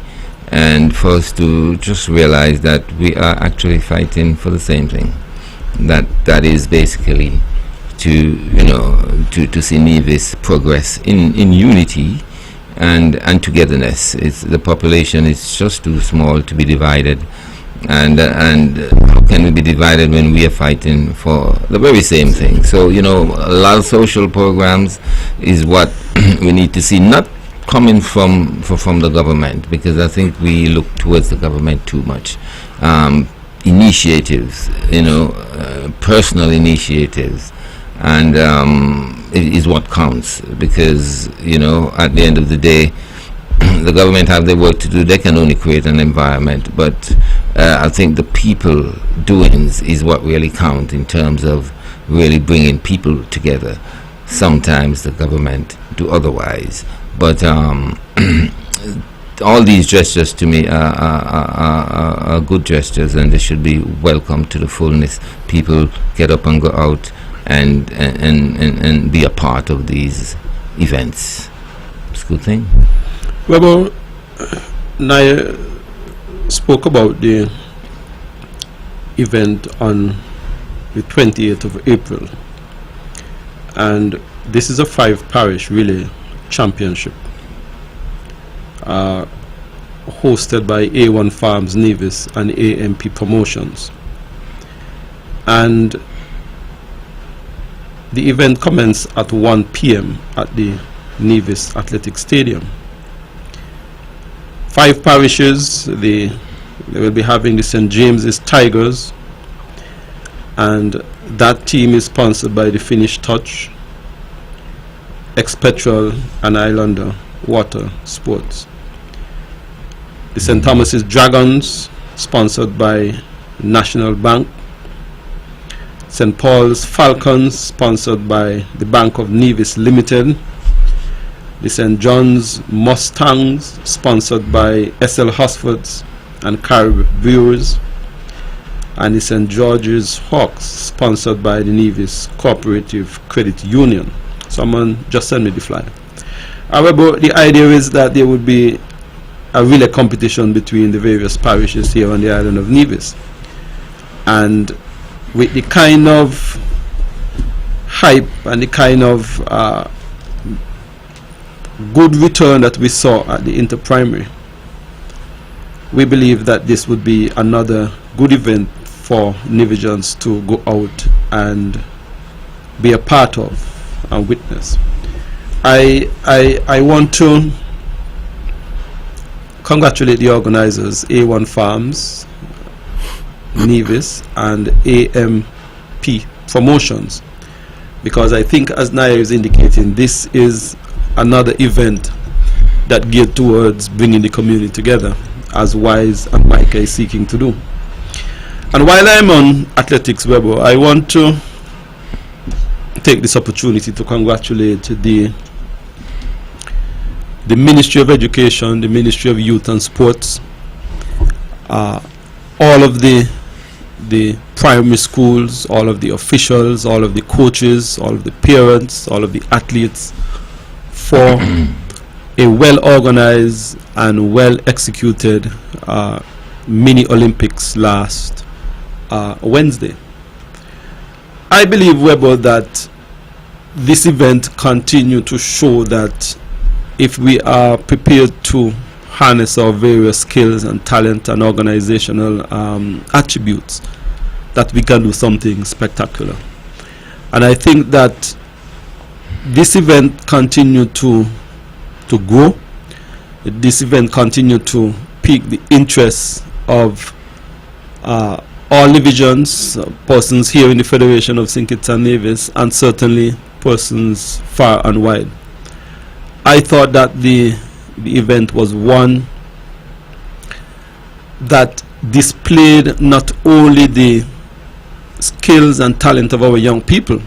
and for us to just realize that we are actually fighting for the same thing. That is basically to see Nevis progress in unity and togetherness. The population is just too small to be divided, and how can we be divided when we are fighting for the very same thing? So a lot of social programs is what we need to see, not coming from the government, because I think we look towards the government too much. Initiatives, personal initiatives, and is what counts, because at the end of the day, the government have their work to do. They can only create an environment, but I think the people doings is what really count in terms of really bringing people together. Sometimes the government do otherwise, but all these gestures to me are good gestures, and they should be welcomed to the fullness. People get up and go out and be a part of these events. It's a good thing. Webbo, Naya spoke about the event on the 28th of April, and this is a 5-parish relay championship hosted by A1 Farms Nevis and AMP Promotions, and the event commenced at 1 p.m. at the Nevis Athletic Stadium. 5 parishes, they will be having the St. James's Tigers, and that team is sponsored by the Finnish Touch, Ex-Petrol and Islander Water Sports. The St. Thomas's Dragons, sponsored by National Bank. St. Paul's Falcons, sponsored by the Bank of Nevis Limited. The St. John's Mustangs, sponsored by SL Hosfords and Carib Brewers. And the St. George's Hawks, sponsored by the Nevis Cooperative Credit Union. Someone just send me the flyer. However, the idea is that there would be a relay competition between the various parishes here on the island of Nevis. And with the kind of hype and the kind of good return that we saw at the inter-primary, we believe that this would be another good event for Nigerians to go out and be a part of and witness. I want to congratulate the organizers, A1 Farms, Nevis, and AMP Promotions, because I think, as Naya is indicating, this is another event that geared towards bringing the community together, as Wise and Micah is seeking to do. And while I'm on athletics, Webbo, I want to take this opportunity to congratulate the Ministry of Education, the Ministry of Youth and Sports, all of the primary schools, all of the officials, all of the coaches, all of the parents, all of the athletes, for a well-organized and well-executed mini Olympics last Wednesday. I believe, Webbo, that this event continues to show that if we are prepared to harness our various skills and talent and organizational attributes, that we can do something spectacular. And I think that this event continues to grow. This event continues to pique the interest of all divisions, persons here in the Federation of St. Kitts and Nevis, and certainly persons far and wide. I thought that the event was one that displayed not only the skills and talent of our young people,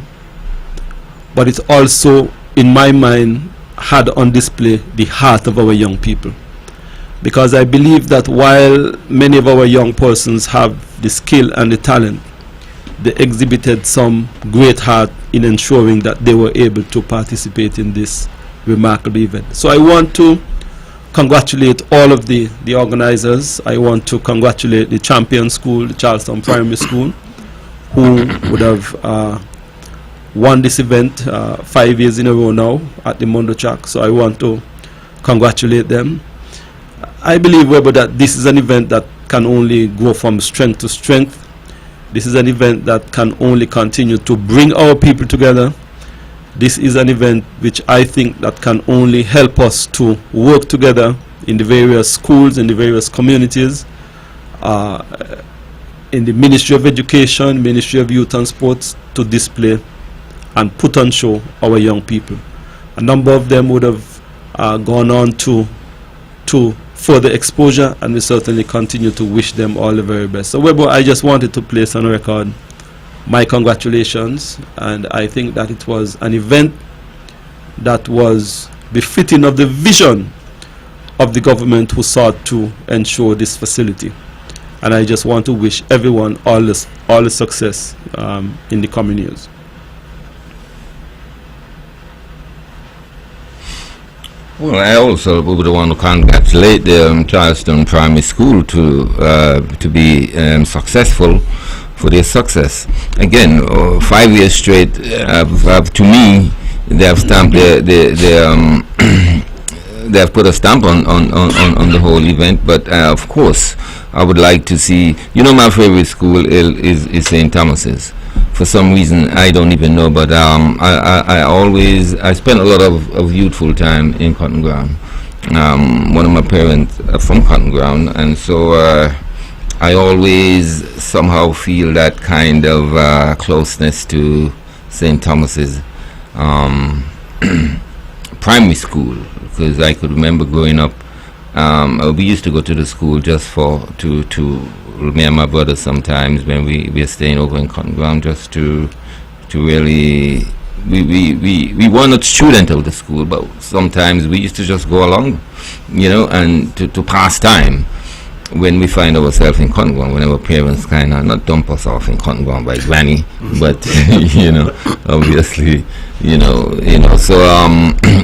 but it also, in my mind, had on display the heart of our young people. Because I believe that while many of our young persons have the skill and the talent, they exhibited some great heart in ensuring that they were able to participate in this remarkable event. So I want to congratulate all of the organizers. I want to congratulate the champion school, the Charlestown Primary School, who would have won this event 5 years in a row now at the Mondo Track. So I want to congratulate them. I believe, Webbo, that this is an event that can only go from strength to strength. This is an event that can only continue to bring our people together. This is an event which I think that can only help us to work together in the various schools, in the various communities, in the Ministry of Education, Ministry of Youth and Sports, to display and put on show our young people. A number of them would have gone on to further exposure, and we certainly continue to wish them all the very best. So, Webbo, I just wanted to place on record my congratulations, and I think that it was an event that was befitting of the vision of the government who sought to ensure this facility. And I just want to wish everyone all the success in the coming years. Well, I also would want to congratulate the Charlestown Primary School to be successful for their success. Again, 5 years straight, to me, they have stamped they have put a stamp on the whole event. But of course, I would like to see. My favorite school is St. Thomas's. For some reason, I don't even know, but I spent a lot of youthful time in Cotton Ground. One of my parents are from Cotton Ground, and so I always somehow feel that kind of closeness to St. Thomas's primary school, because I could remember growing up. We used to go to the school just to me and my brother sometimes when we were staying over in Cotton Ground, just to really we were not student of the school, but sometimes we used to just go along, and to pass time when we find ourselves in Cotton Ground, when our parents kind of not dump us off in Cotton Ground by granny, but obviously, so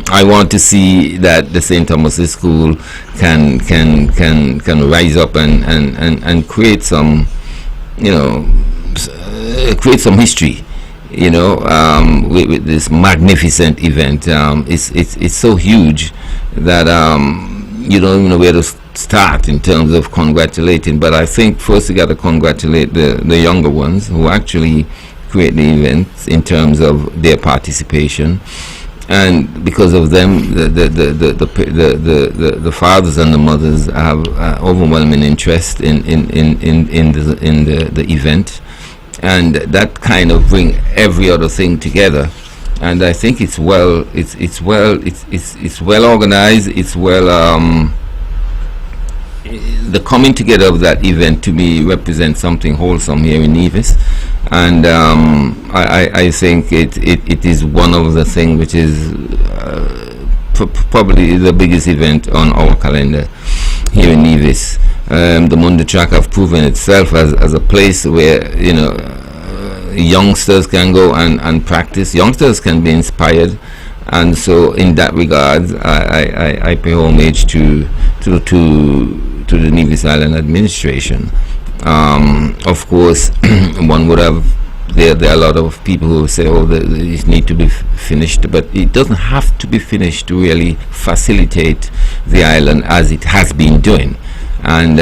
I want to see that the St. Thomas's School can rise up and create some create some history, with this magnificent event. It's so huge that you don't even know where to start in terms of congratulating. But I think first you got to congratulate the younger ones who actually create the events in terms of their participation, and because of them, the fathers and the mothers have overwhelming interest in the event, and that kind of bring every other thing together. And I think it's well organized. It's well. The coming together of that event to me represents something wholesome here in Nevis, and I think it is one of the things which is probably the biggest event on our calendar here in Nevis. The Mundo Track have proven itself as a place where youngsters can go and practice. Youngsters can be inspired. And so, in that regard, I pay homage to the Nevis Island administration. Of course, one would have. There are a lot of people who say, "Oh, it need to be finished," but it doesn't have to be finished to really facilitate the island as it has been doing. And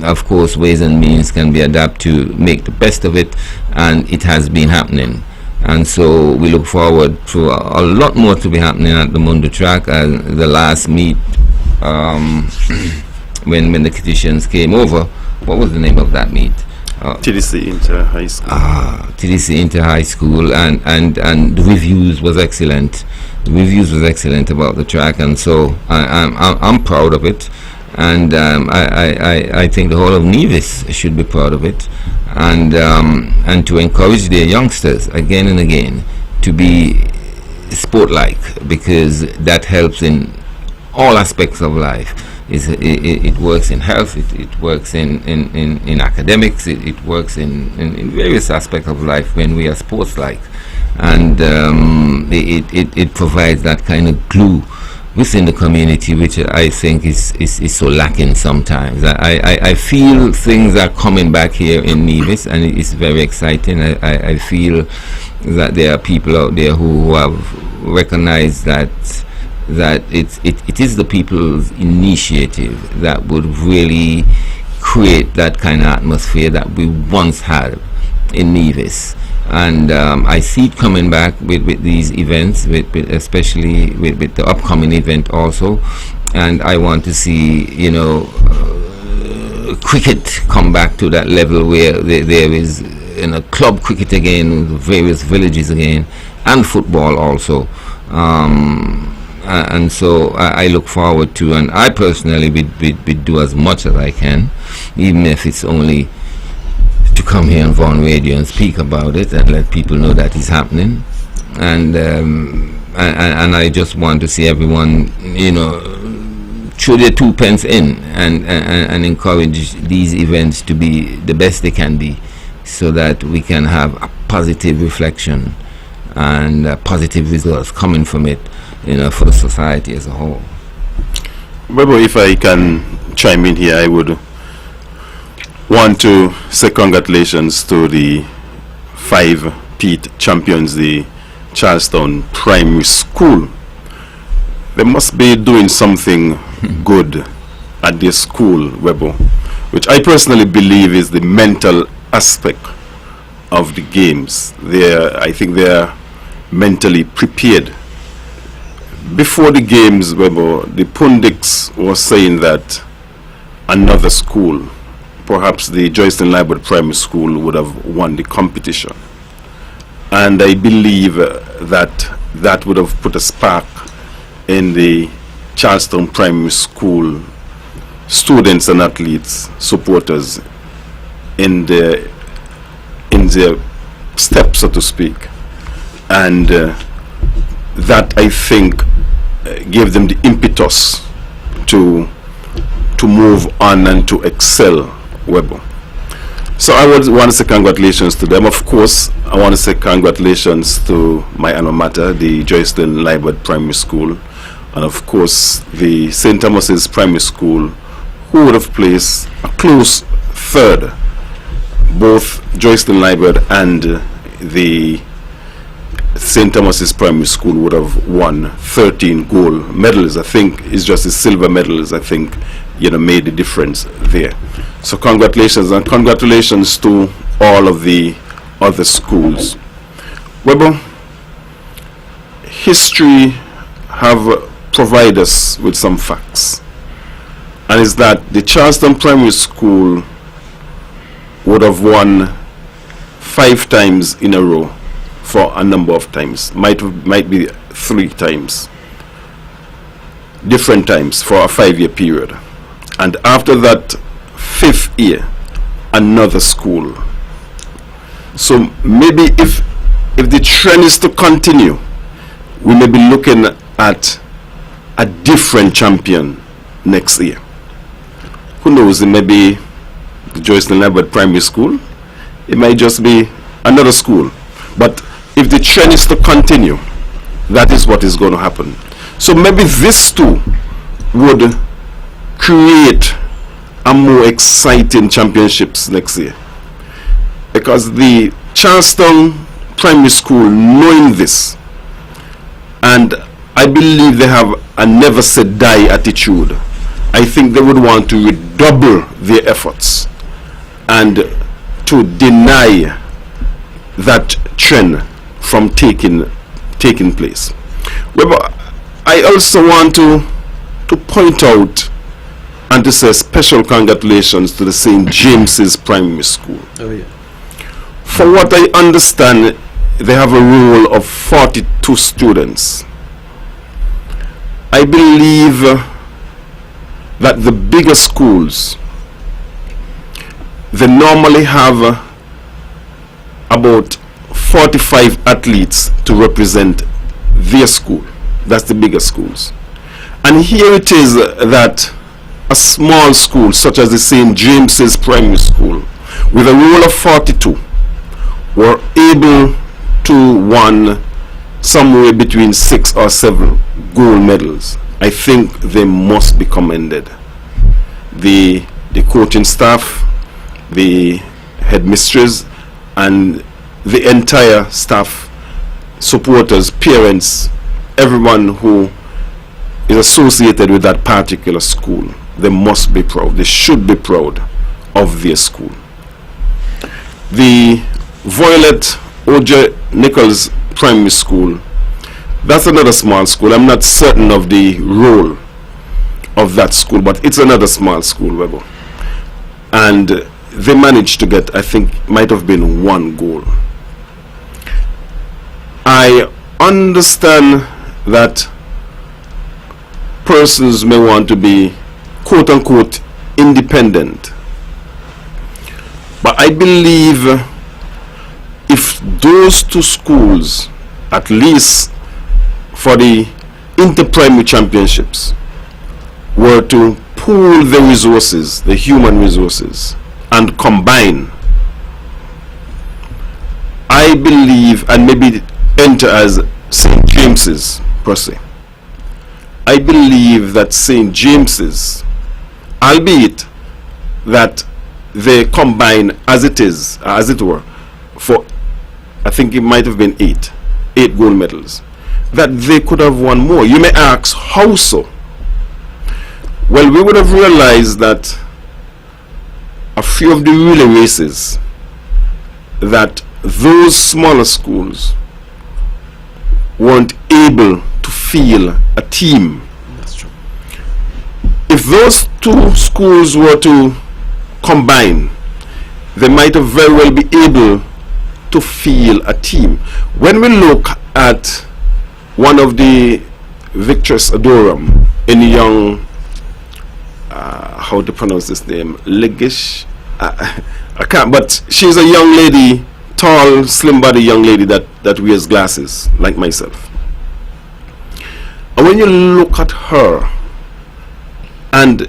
of course, ways and means can be adapted to make the best of it, and it has been happening. And so we look forward to a lot more to be happening at the Mundo Track. The last meet, when the Kititians came over, what was the name of that meet? TDC Inter High School. TDC Inter High School, and the reviews was excellent. The reviews was excellent about the track, and so I'm proud of it. And I think the whole of Nevis should be proud of it, and to encourage their youngsters again and again to be sport-like, because that helps in all aspects of life. It works in health, it works in academics, it works in various aspects of life when we are sports-like, and it provides that kind of glue within the community, which I think is so lacking sometimes. I feel things are coming back here in Nevis, and it's very exciting. I feel that there are people out there who have recognized that it is the people's initiative that would really create that kind of atmosphere that we once had in Nevis. And I see it coming back with these events, especially with the upcoming event also. And I want to see, cricket come back to that level where there is, club cricket again, various villages again, and football also. And so I look forward to, and I personally would do as much as I can, even if it's only to come here on Vaughan Radio and speak about it and let people know that it's happening. And I just want to see everyone, throw their 2 pence in and encourage these events to be the best they can be, so that we can have a positive reflection and positive results coming from it, for the society as a whole. Webbo, if I can chime in here, I would want to say congratulations to the 5-peat champions, the Charlestown Primary School. They must be doing something good at their school, Webbo, which I personally believe is the mental aspect of the games. I think they are mentally prepared. Before the games, Webbo, the pundits were saying that another school, perhaps the Joyston Library Primary School, would have won the competition. And I believe that would have put a spark in the Charlestown Primary School students and athletes, supporters, in their steps, so to speak. And that, I think, gave them the impetus to move on and to excel, Webbo. So I would want to say congratulations to them. Of course, I want to say congratulations to my alma mater, the Joyston Library Primary School, and of course the St. Thomas's Primary School, who would have placed a close third. both Joycelyn Library and the St. Thomas's Primary School would have won 13 gold medals. I think it's just the silver medals, I think, made the difference there. So congratulations, and congratulations to all of the other schools. Webbo, history have provided us with some facts, and is that the Charleston Primary School would have won 5 times in a row for a number of times, might be 3 times, different times for a 5-year period, and after that 5th year another school. So maybe if the trend is to continue, we may be looking at a different champion next year. Who knows, it may be the Joycelyn Library Primary School, it might just be another school, but if the trend is to continue, that is what is going to happen. So maybe this too would create a more exciting championships next year, because the Charleston Primary School, knowing this, and I believe they have a never say die attitude, I think they would want to redouble their efforts and to deny that trend from taking place. Well, I also want to point out and to say special congratulations to the St. James's Primary School. Oh, yeah. For what I understand, they have a roll of 42 students. I believe that the bigger schools, they normally have about 45 athletes to represent their school. That's the bigger schools. And here it is that a small school such as the St. James's Primary School, with a roll of 42, were able to win somewhere between 6 or 7 gold medals. I think they must be commended. The coaching staff, the headmistress, and the entire staff, supporters, parents, everyone who is associated with that particular school, they must be proud. They should be proud of their school. The Violet O.J. Nichols Primary School, that's another small school. I'm not certain of the role of that school, but it's another small school, Webbo. And they managed to get, I think, might have been 1 goal. I understand that persons may want to be quote-unquote independent, but I believe if those 2 schools, at least for the inter-primary championships, were to pool the resources, the human resources, and combine, I believe, and maybe enter as St. James's per se, I believe that St. James's, albeit that they combine as it is, as it were, for I think it might have been 8 gold medals, that they could have won more. You may ask, how so? Well, we would have realized that a few of the relay races, that those smaller schools weren't able to field a team. That's true. If those 2 schools were to combine, they might have very well be able to field a team. When we look at one of the Victress Adoram in young, how to pronounce this name, Legish, I can't, but she's a young lady, tall, slim body young lady that wears glasses like myself. And when you look at her and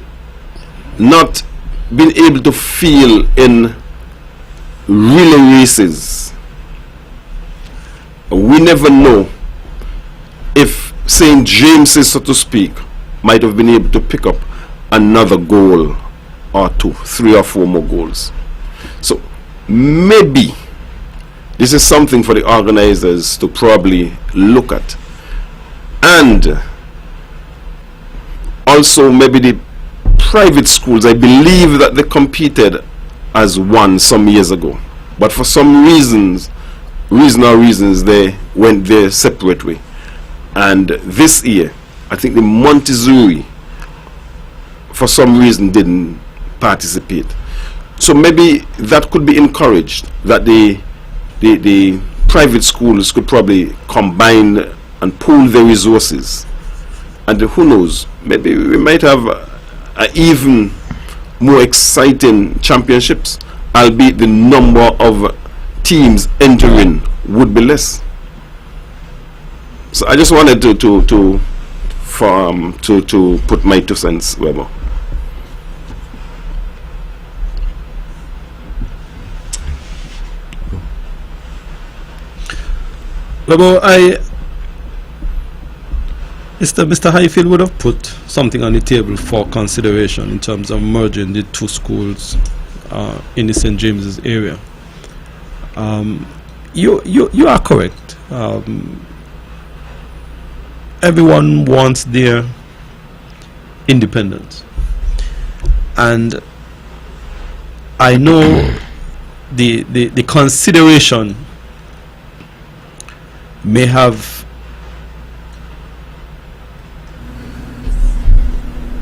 not being able to feel in relay races, we never know if St. James's, so to speak, might have been able to pick up another goal or 2, 3 or 4 more goals. So maybe this is something for the organizers to probably look at. And also maybe the private schools, I believe that they competed as one some years ago, but for some reasons they went their separate way. And this year I think the Montessori for some reason didn't participate. So maybe that could be encouraged, that the private schools could probably combine and pool their resources, and who knows, maybe we might have even more exciting championships, albeit the number of teams entering would be less. So I just wanted to put my 2 cents, Webbo. Webbo, Mr. Highfield would have put something on the table for consideration in terms of merging the 2 schools in the St. James's area. You are correct. Everyone wants their independence, and I know the consideration may have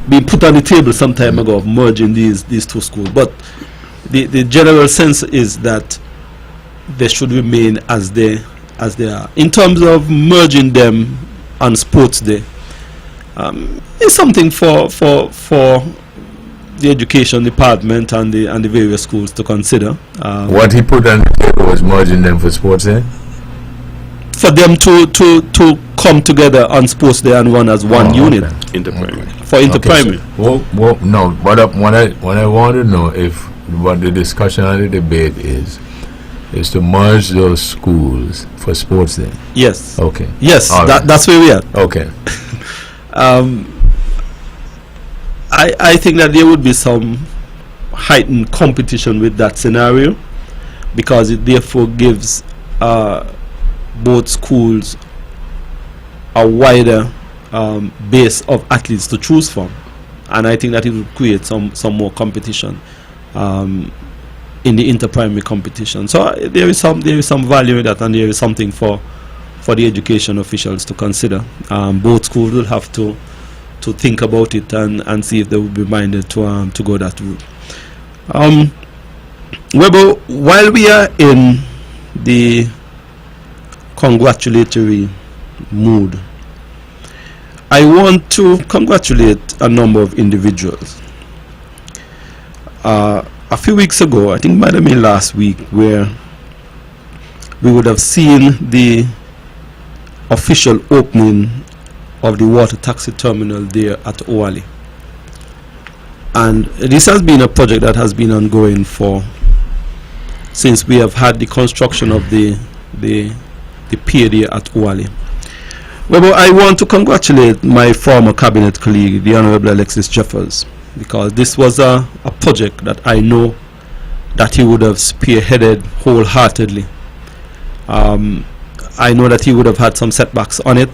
been put on the table some time ago of merging these 2 schools, but the general sense is that they should remain as they are. In terms of merging them on Sports Day, it's something for the education department and the various schools to consider. What he put on the table was merging them for Sports Day? For them to come together on Sports Day and run as one unit. Okay. Interprimary. For interprimary. Well, no. What I want to know if what the discussion and the debate is to merge those schools for Sports Day. Yes. Okay. Yes. Right. That's where we are. Okay. I think that there would be some heightened competition with that scenario, because it therefore gives both schools a wider base of athletes to choose from, and I think that it would create some more competition in the inter-primary competition. So there is some value in that, and there is something for the education officials to consider. Both schools will have to think about it and see if they would be minded to go that route. Webbo, while we are in the congratulatory mood, I want to congratulate a number of individuals. A few weeks ago, I think it might have been last week, where we would have seen the official opening of the water taxi terminal there at Owali. And this has been a project that has been ongoing since we have had the construction of the pier there at Owali. Well, I want to congratulate my former cabinet colleague, the Honorable Alexis Jeffers, because this was a project that I know that he would have spearheaded wholeheartedly. I know that he would have had some setbacks on it,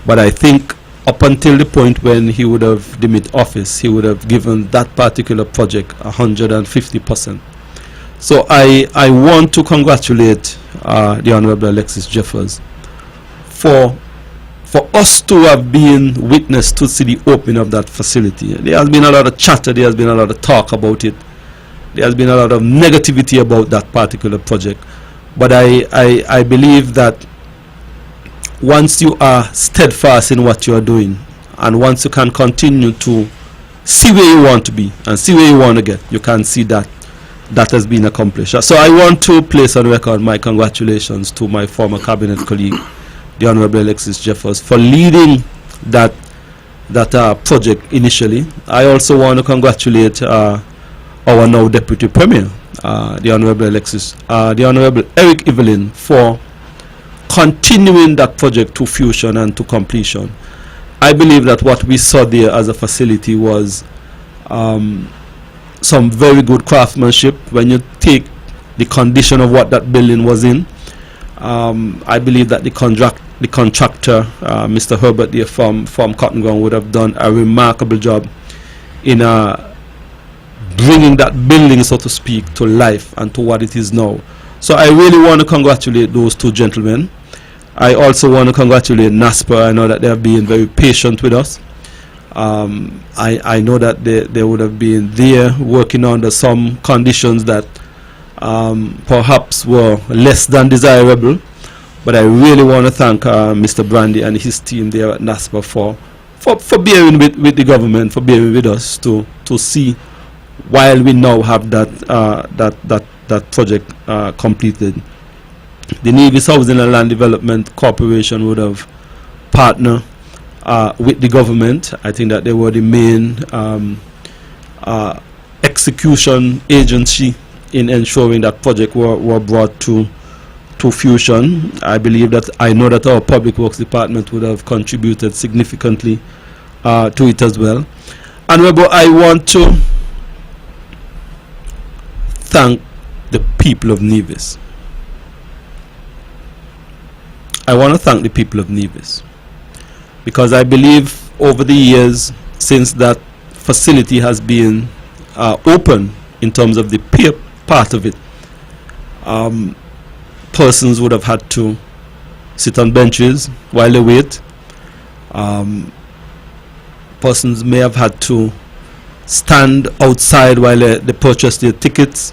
but I think up until the point when he would have demit office, he would have given that particular project 150%. So I want to congratulate the Honorable Alexis Jeffers for us to have been witness to see the opening of that facility. There has been a lot of chatter, there has been a lot of talk about it, there has been a lot of negativity about that particular project, but I believe that once you are steadfast in what you are doing, and once you can continue to see where you want to be and see where you want to get, you can see that has been accomplished. So I want to place on record my congratulations to my former cabinet colleague, the Honorable Alexis Jeffers, for leading that project initially. I also want to congratulate our now Deputy Premier, the Honorable Eric Evelyn, for continuing that project to fruition and to completion. I believe that what we saw there as a facility was some very good craftsmanship. When you take the condition of what that building was in. I believe that the contractor, Mr. Herbert there from Cotton Ground, would have done a remarkable job in bringing that building, so to speak, to life and to what it is now. So I really want to congratulate those two gentlemen. I also want to congratulate NASPA. I know that they have been very patient with us. I know that they would have been there working under some conditions that perhaps were less than desirable. But I really want to thank Mr. Brandy and his team there at NASPA for bearing with the government, for bearing with us to see while we now have that project completed. The Nevis Housing and Land Development Corporation would have partnered with the government. I think that they were the main execution agency in ensuring that project were brought to fruition. I know that our Public Works Department would have contributed significantly to it as well. And Webbo, I want to thank the people of Nevis. I want to thank the people of Nevis because I believe over the years since that facility has been open in terms of the peer part of it, persons would have had to sit on benches while they wait. Persons may have had to stand outside while they purchase their tickets.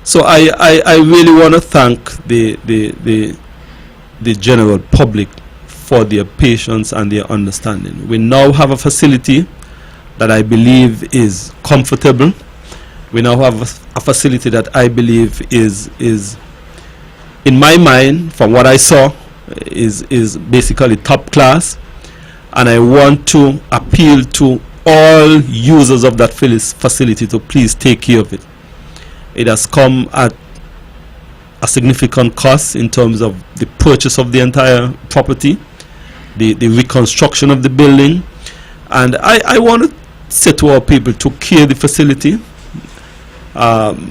So I really want to thank the general public for their patience and their understanding. We now have a facility that I believe is comfortable. We now have a facility that I believe is in my mind, from what I saw, is basically top class. And I want to appeal to all users of that facility to please take care of it. It has come at a significant cost in terms of the purchase of the entire property, the reconstruction of the building, and I want to say to our people to care the facility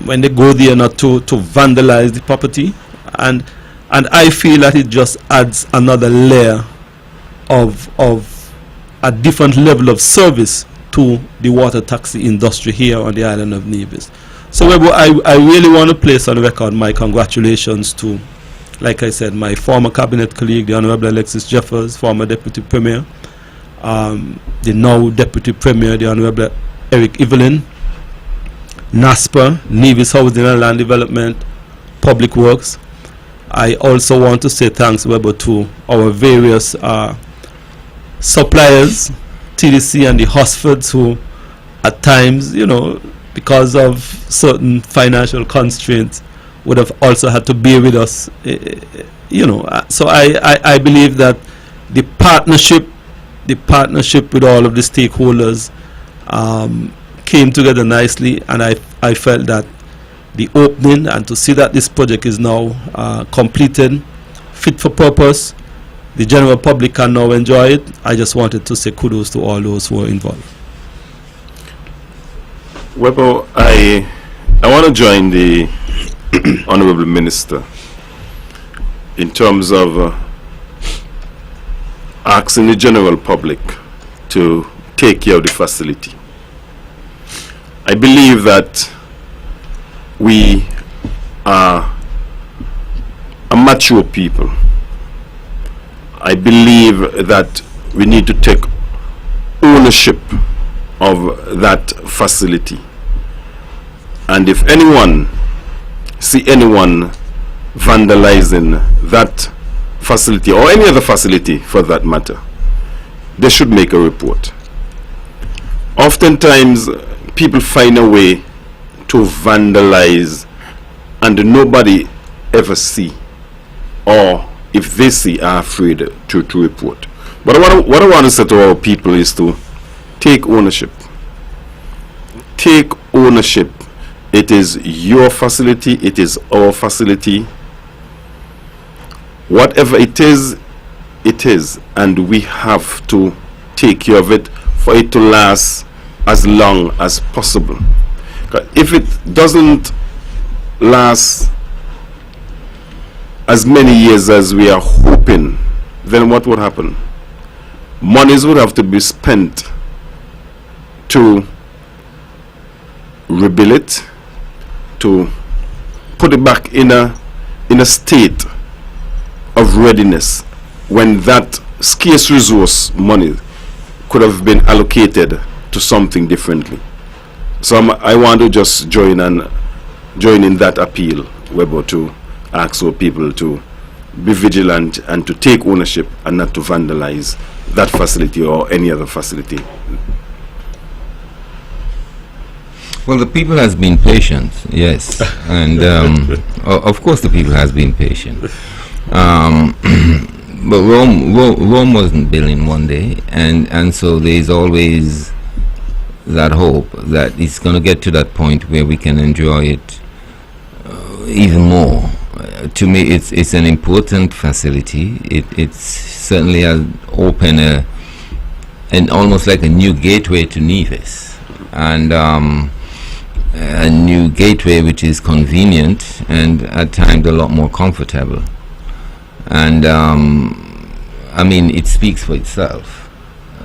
when they go there, not to vandalize the property, and I feel that it just adds another layer of a different level of service to the water taxi industry here on the island of Nevis. So I really want to place on record my congratulations to, like I said, my former cabinet colleague, the Honorable Alexis Jeffers, former Deputy Premier, the now Deputy Premier, the Honorable Eric Evelyn, NASPA, Nevis Housing and Land Development, Public Works. I also want to say thanks, Webbo, to our various suppliers, TDC and the Hosfords, who at times, because of certain financial constraints, would have also had to bear with us, So I believe that the partnership with all of the stakeholders came together nicely, and I felt that the opening and to see that this project is now completed, fit for purpose, the general public can now enjoy it. I just wanted to say kudos to all those who are involved. Webbo, I want to join the Honorable Minister in terms of asking the general public to take care of the facility. I believe that we are a mature people. I believe that we need to take ownership of that facility, and if anyone see anyone vandalizing that facility or any other facility for that matter, they should make a report. Oftentimes people find a way to vandalize and nobody ever see, or if they see are afraid to report. But what I want to say to our people is to take ownership. Take ownership. It is your facility, it is our facility. Whatever it is, and we have to take care of it for it to last as long as possible. If it doesn't last as many years as we are hoping, then what would happen? Monies would have to be spent to rebuild it, to put it back in a state of readiness, when that scarce resource money could have been allocated to something differently. So I want to just join in that appeal, Webbo, to ask our people to be vigilant and to take ownership and not to vandalize that facility or any other facility. Well, the people has been patient, yes, and of course the people has been patient. But Rome wasn't built in one day, and so there's always that hope that it's going to get to that point where we can enjoy it even more. To me, it's an important facility. It certainly has opened an almost like a new gateway to Nevis, and a new gateway which is convenient and at times a lot more comfortable. And I mean, it speaks for itself.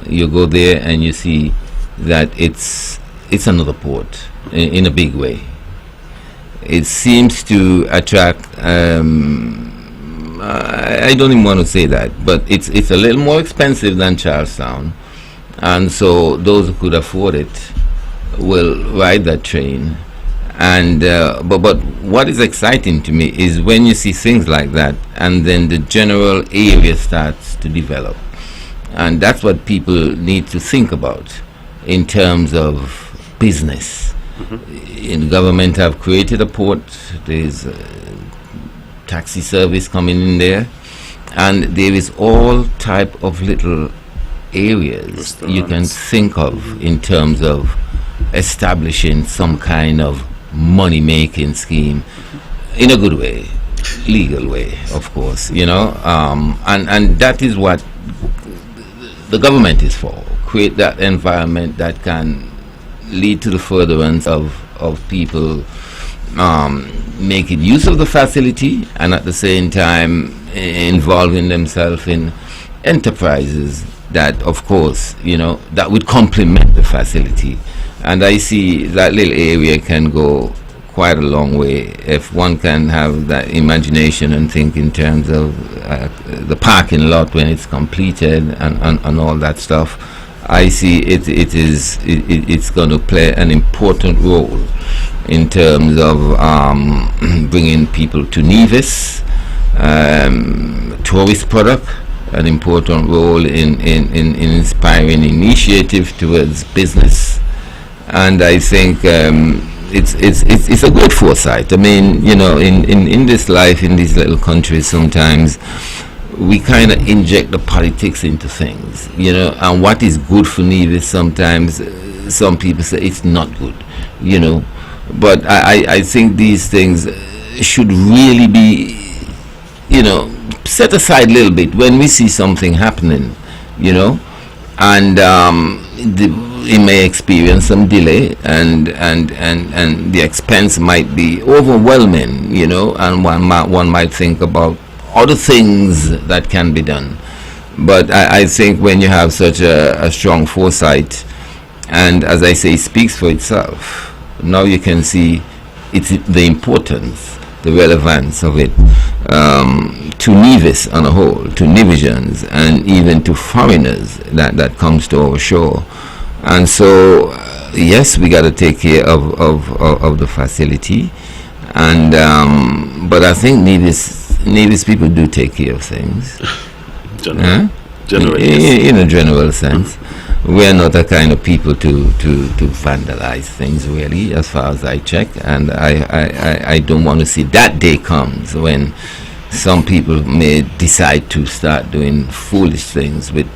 You go there and you see that it's another port in a big way. It seems to attract, I don't even want to say that, but it's a little more expensive than Charlestown, and so those who could afford it will ride that train. And but what is exciting to me is when you see things like that, and then the general area starts to develop, and that's what people need to think about in terms of business. In government have created a port, there's a taxi service coming in there, and there is all type of little areas you can think of in terms of establishing some kind of money-making scheme in a good way, legal way, of course, you know, and that is what the government is for. Create that environment that can lead to the furtherance of people making use of the facility, and at the same time involving themselves in enterprises that, of course, you know, that would complement the facility. And I see that little area can go quite a long way if one can have that imagination and think in terms of the parking lot when it's completed and all that stuff. I see it's going to play an important role in terms of bringing people to Nevis, tourist product, an important role in inspiring initiative towards business. And I think it's a good foresight. I mean, you know, in this life, in these little countries, sometimes we kind of inject the politics into things, you know, and what is good for Nevis, sometimes some people say it's not good, you know. But I think these things should really be, you know, set aside a little bit when we see something happening, you know, and it may experience some delay, and the expense might be overwhelming, you know, and one might think about other things that can be done. But I think when you have such a strong foresight, and as I say, it speaks for itself, now you can see the importance, the relevance of it to Nevis on a whole, to Nevisians, and even to foreigners that comes to our shore. And so yes, we got to take care of the facility, and but I think Nevis people do take care of things. Generally, in a general sense. We are not the kind of people to vandalize things, really, as far as I check, and I don't want to see that day comes when some people may decide to start doing foolish things with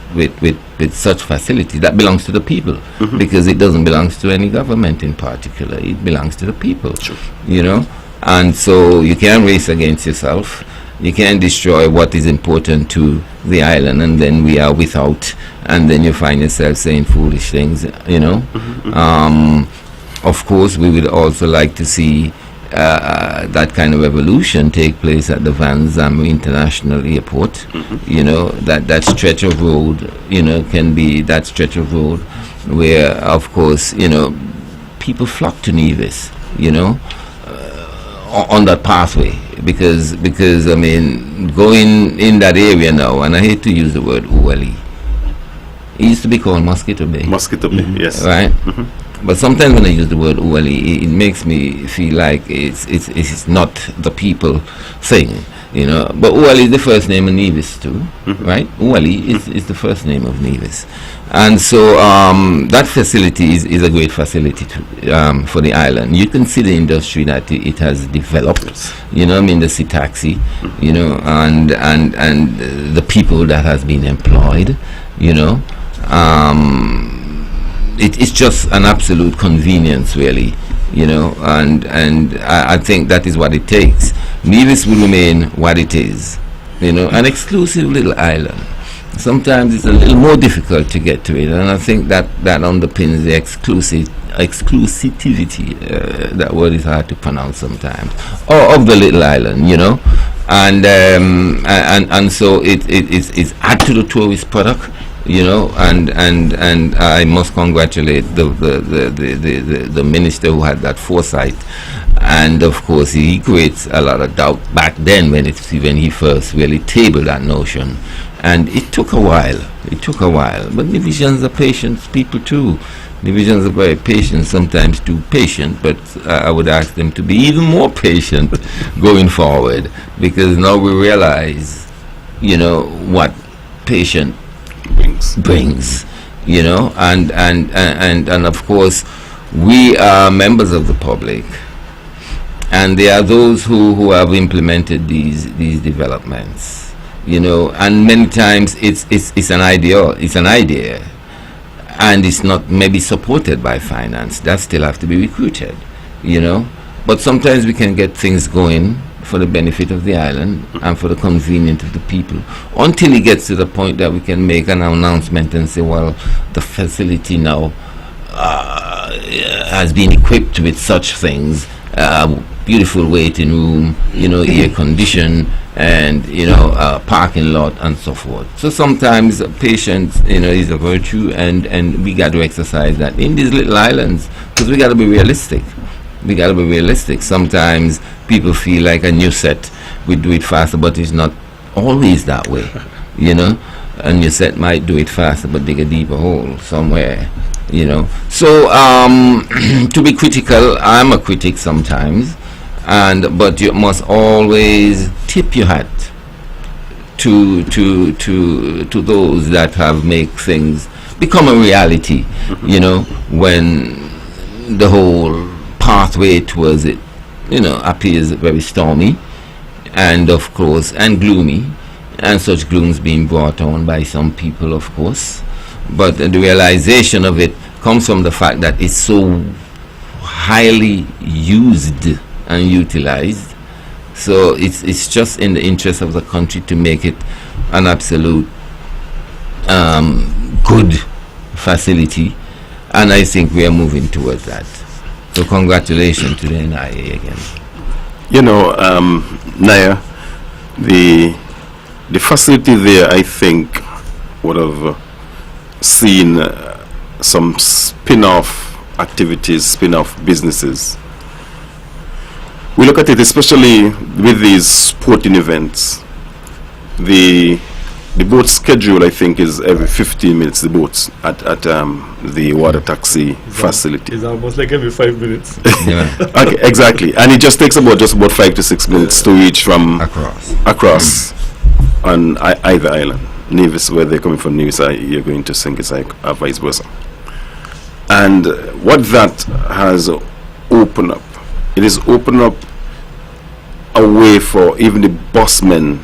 such facility that belongs to the people, because it doesn't belong to any government in particular. It belongs to the people, you know. And so you can't race against yourself. You can't destroy what is important to the island, and then we are without, and then you find yourself saying foolish things, you know. Of course, we would also like to see that kind of evolution take place at the Van Zandvoort International Airport. You know, that stretch of road, you know, can be that stretch of road where, of course, you know, people flock to Nevis, you know, on that pathway, because I mean, going in that area now, and I hate to use the word Uwali, it used to be called Mosquito Bay. Mosquito Bay, yes. Right? But sometimes when I use the word Uwali, it makes me feel like it's not the people thing, you know. But Uwali is the first name of Nevis too, right? Uwali is the first name of Nevis. And so that facility is a great facility for the island. You can see the industry that it has developed, you know, I mean, the sea taxi, you know, and the people that has been employed, you know. It's just an absolute convenience, really, you know, and I think that is what it takes. Nevis will remain what it is, you know, an exclusive little island. Sometimes it's a little more difficult to get to it, and I think that underpins the exclusivity, that word is hard to pronounce sometimes, of the little island, you know, and so it's add to the tourist product, you know, and I must congratulate the minister who had that foresight, and of course he creates a lot of doubt back then when he first really tabled that notion, and it took a while. But Nevisians are patient people too. Nevisians are very patient, sometimes too patient, but I would ask them to be even more patient going forward, because now we realize, you know, what patient brings, you know, and of course we are members of the public, and there are those who have implemented these developments, you know, and many times it's an idea, and it's not maybe supported by finance. That still have to be recruited, you know, but sometimes we can get things going for the benefit of the island and for the convenience of the people, until it gets to the point that we can make an announcement and say, well, the facility now has been equipped with such things, beautiful waiting room, you know, air condition, and, you know, parking lot and so forth. So sometimes patience, you know, is a virtue, and we got to exercise that in these little islands, because we got to be realistic. Sometimes people feel like a new set, we do it faster, but it's not always that way, you know. A new set might do it faster, but dig a deeper hole somewhere, you know. So to be critical, I'm a critic sometimes, but you must always tip your hat to those that have made things become a reality, you know, when the whole pathway towards it, you know, appears very stormy, and of course, and gloomy, and such glooms being brought on by some people, of course. But the realization of it comes from the fact that it's so highly used and utilized. So it's just in the interest of the country to make it an absolute good facility, and I think we are moving towards that. So congratulations to the NIA again. You know, Naya, the facility there, I think, would have seen some spin-off activities, spin-off businesses. We look at it, especially with these sporting events. The boat schedule, I think, is every 15 minutes, the boats at the water taxi facility. It's almost like every 5 minutes. Yeah. Okay, exactly. And it just takes about 5 to 6 minutes to reach from across on either island. Nevis, where they're coming from Nevis, you're going to St. Kitts, vice versa. And what that has opened up, it is opened up a way for even the busmen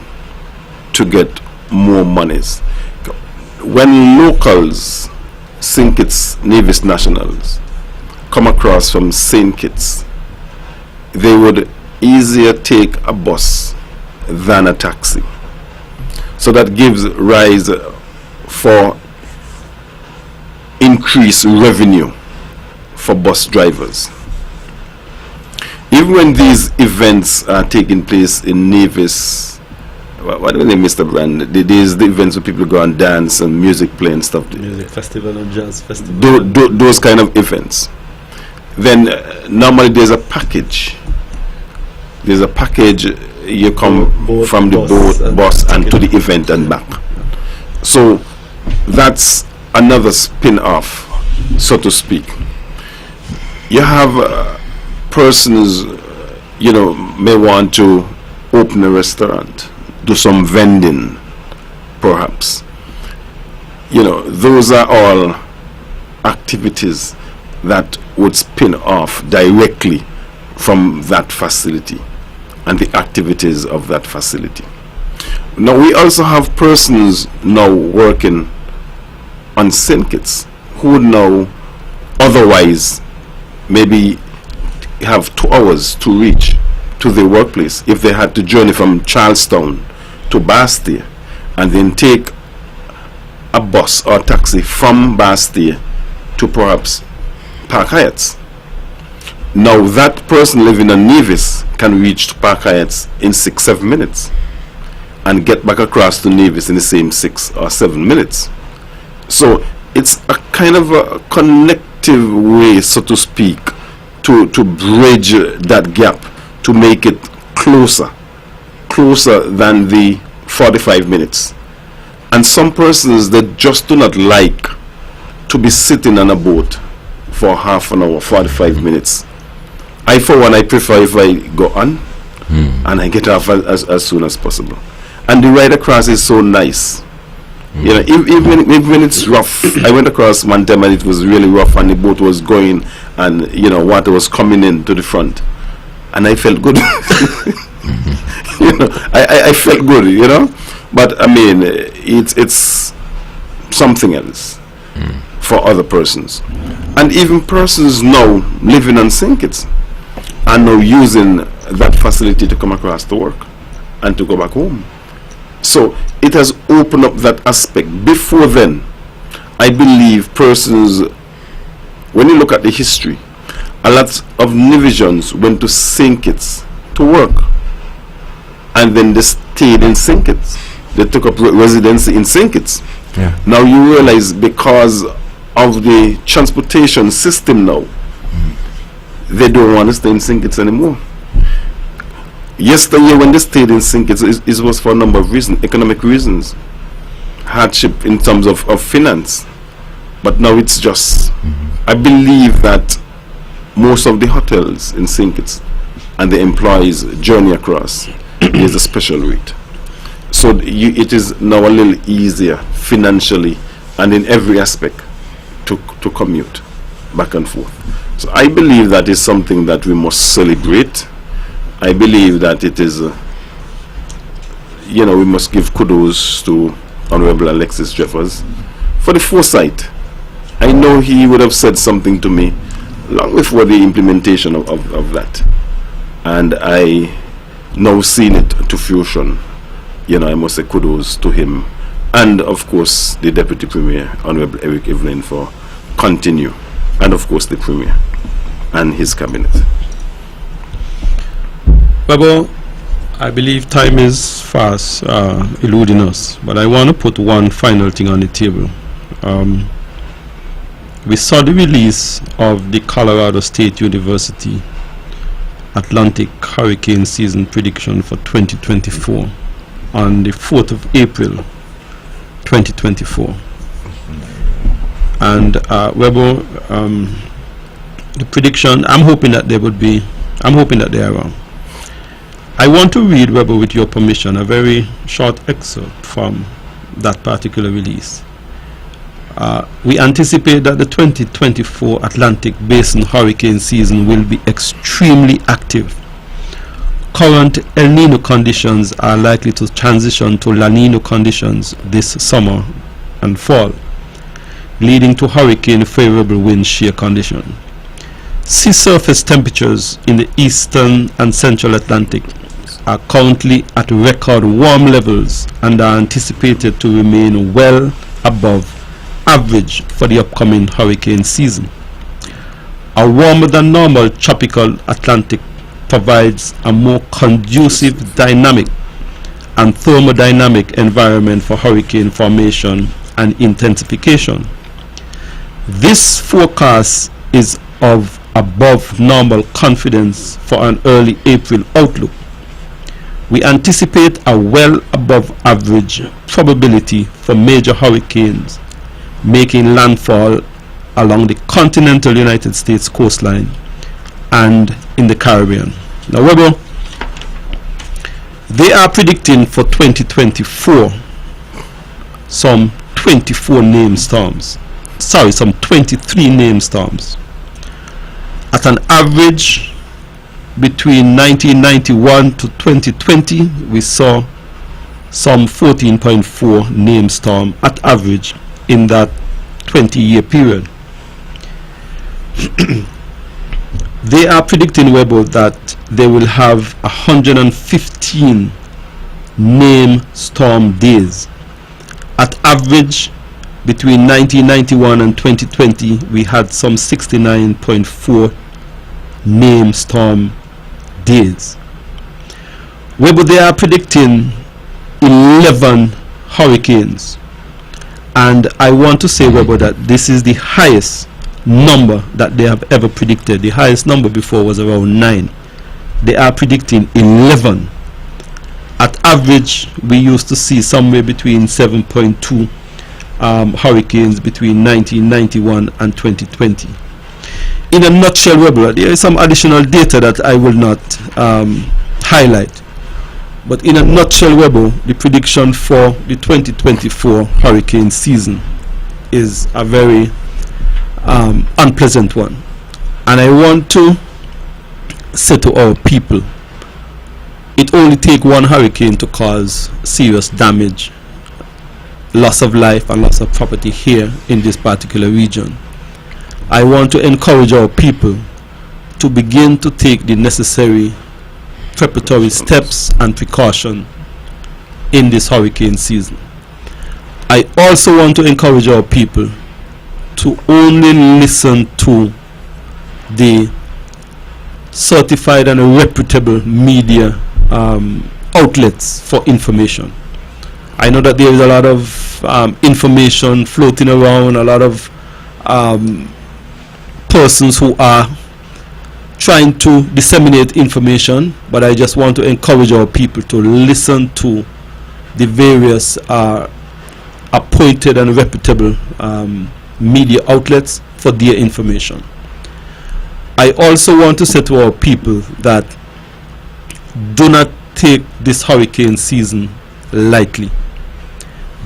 to get more monies. When locals, St. Kitts Nevis nationals, come across from St. Kitts, they would easier take a bus than a taxi. So that gives rise for increased revenue for bus drivers. even when these events are taking place in Nevis, what do they, Mr. Brand? These the events where people go and dance and music play and stuff. Music festival and jazz festival. Those kind of events. Then normally there's a package. There's a package. You come from the bus and to the event and back. So that's another spin-off, so to speak. You have persons, may want to open a restaurant, do some vending, perhaps. Those are all activities that would spin off directly from that facility and the activities of that facility. Now, we also have persons now working on syndicates who would now otherwise maybe have 2 hours to reach to their workplace if they had to journey from Charlestown to Bastille and then take a bus or taxi from Bastille to perhaps Park Hyatts. Now that person living in Nevis can reach to Park Hyatts in 6-7 minutes and get back across to Nevis in the same 6 or 7 minutes. So it's a kind of a connective way, so to speak, to bridge that gap, to make it closer than the 45 minutes. And some persons that just do not like to be sitting on a boat for half an hour, 45 minutes. I, for one, I prefer if I go on and I get off as soon as possible. And the ride across is so nice. Even when it's rough. I went across one time and it was really rough and the boat was going and water was coming in to the front, and I felt good. I felt good, but I mean it's something else for other persons. And even persons now living on syndicates are now using that facility to come across to work and to go back home. So it has opened up that aspect. Before then, I believe persons, when you look at the history, a lot of Nevisians went to syndicates to work, and then they stayed in syndicates. They took up residency in syndicates. Yeah. Now you realize, because of the transportation system now, they don't want to stay in syndicates anymore. Yesterday, when they stayed in syndicates, it was for a number of reasons, economic reasons, hardship in terms of finance. But now it's just, I believe that most of the hotels in syndicates and the employees journey across, there's a special rate. So it is now a little easier financially and in every aspect to commute back and forth. So I believe that is something that we must celebrate. I believe that it is, we must give kudos to Honorable Alexis Jeffers for the foresight. I know he would have said something to me long before the implementation of that. And I now seen it to fruition. I must say kudos to him. And of course, the Deputy Premier, Honorable Eric Evelyn, for continue. And of course, the Premier and his cabinet. Webbo, I believe time is fast eluding us, but I want to put one final thing on the table. We saw the release of the Colorado State University Atlantic Hurricane Season Prediction for 2024 on the 4th of April 2024. And Webbo, the prediction, I'm hoping that they are wrong. I want to read, Webbo, with your permission, a very short excerpt from that particular release. We anticipate that the 2024 Atlantic Basin hurricane season will be extremely active. Current El Nino conditions are likely to transition to La Nina conditions this summer and fall, leading to hurricane favorable wind shear condition. Sea surface temperatures in the eastern and central Atlantic are currently at record warm levels and are anticipated to remain well above average for the upcoming hurricane season. A warmer than normal tropical Atlantic provides a more conducive dynamic and thermodynamic environment for hurricane formation and intensification. This forecast is of above normal confidence for an early April outlook. We anticipate a well above average probability for major hurricanes making landfall along the continental United States coastline and in the Caribbean. Now, Webbo, they are predicting for 2024 some 23 named storms at an average. Between 1991 to 2020, we saw some 14.4 named storm at average in that 20-year period. They are predicting, Webbo, that they will have 115 named storm days. At average, between 1991 and 2020, we had some 69.4 named storm days. Webbo, they are predicting 11 hurricanes, and I want to say, Webbo, that this is the highest number that they have ever predicted. The highest number before was around 9. They are predicting 11. At average, we used to see somewhere between 7.2 hurricanes between 1991 and 2020. In a nutshell, Webbo, there is some additional data that I will not highlight. But in a nutshell, Webbo, the prediction for the 2024 hurricane season is a very unpleasant one. And I want to say to our people, it only takes one hurricane to cause serious damage, loss of life and loss of property here in this particular region. I want to encourage our people to begin to take the necessary preparatory steps and precaution in this hurricane season. I also want to encourage our people to only listen to the certified and reputable media outlets for information. I know that there is a lot of information floating around, a lot of persons who are trying to disseminate information, but I just want to encourage our people to listen to the various appointed and reputable media outlets for their information. I also want to say to our people that do not take this hurricane season lightly.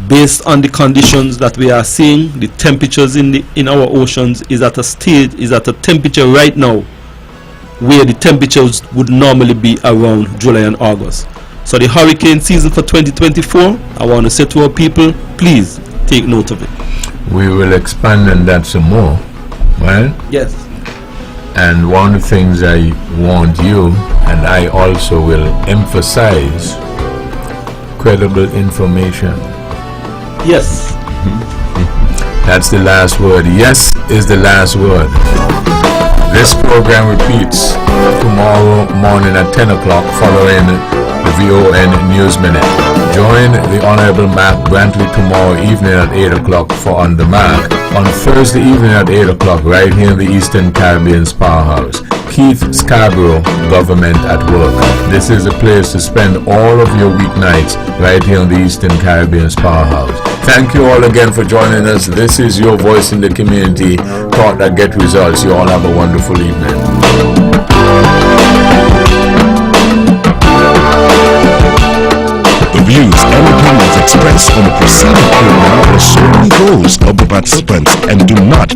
Based on the conditions that we are seeing, the temperatures in our oceans is at a temperature right now where the temperatures would normally be around July and August. So the hurricane season for 2024, I want to say to our people, please take note of it. We will expand on that some more, right? Yes. And one of the things I want you, and I also will emphasize, credible information. Yes. That's the last word. Yes is the last word. This program repeats tomorrow morning at 10 o'clock following the VON News Minute. Join the Honorable Mark Brantley tomorrow evening at 8 o'clock for On the Mark. On Thursday evening at 8 o'clock right here in the Eastern Caribbean's powerhouse, Keith Scarborough, Government at Work. This is a place to spend all of your weeknights right here in the Eastern Caribbean's powerhouse. Thank you all again for joining us. This is your voice in the community. Thought that get results. You all have a wonderful evening. The views and opinions expressed on the preceding program are solely those of the participants and do not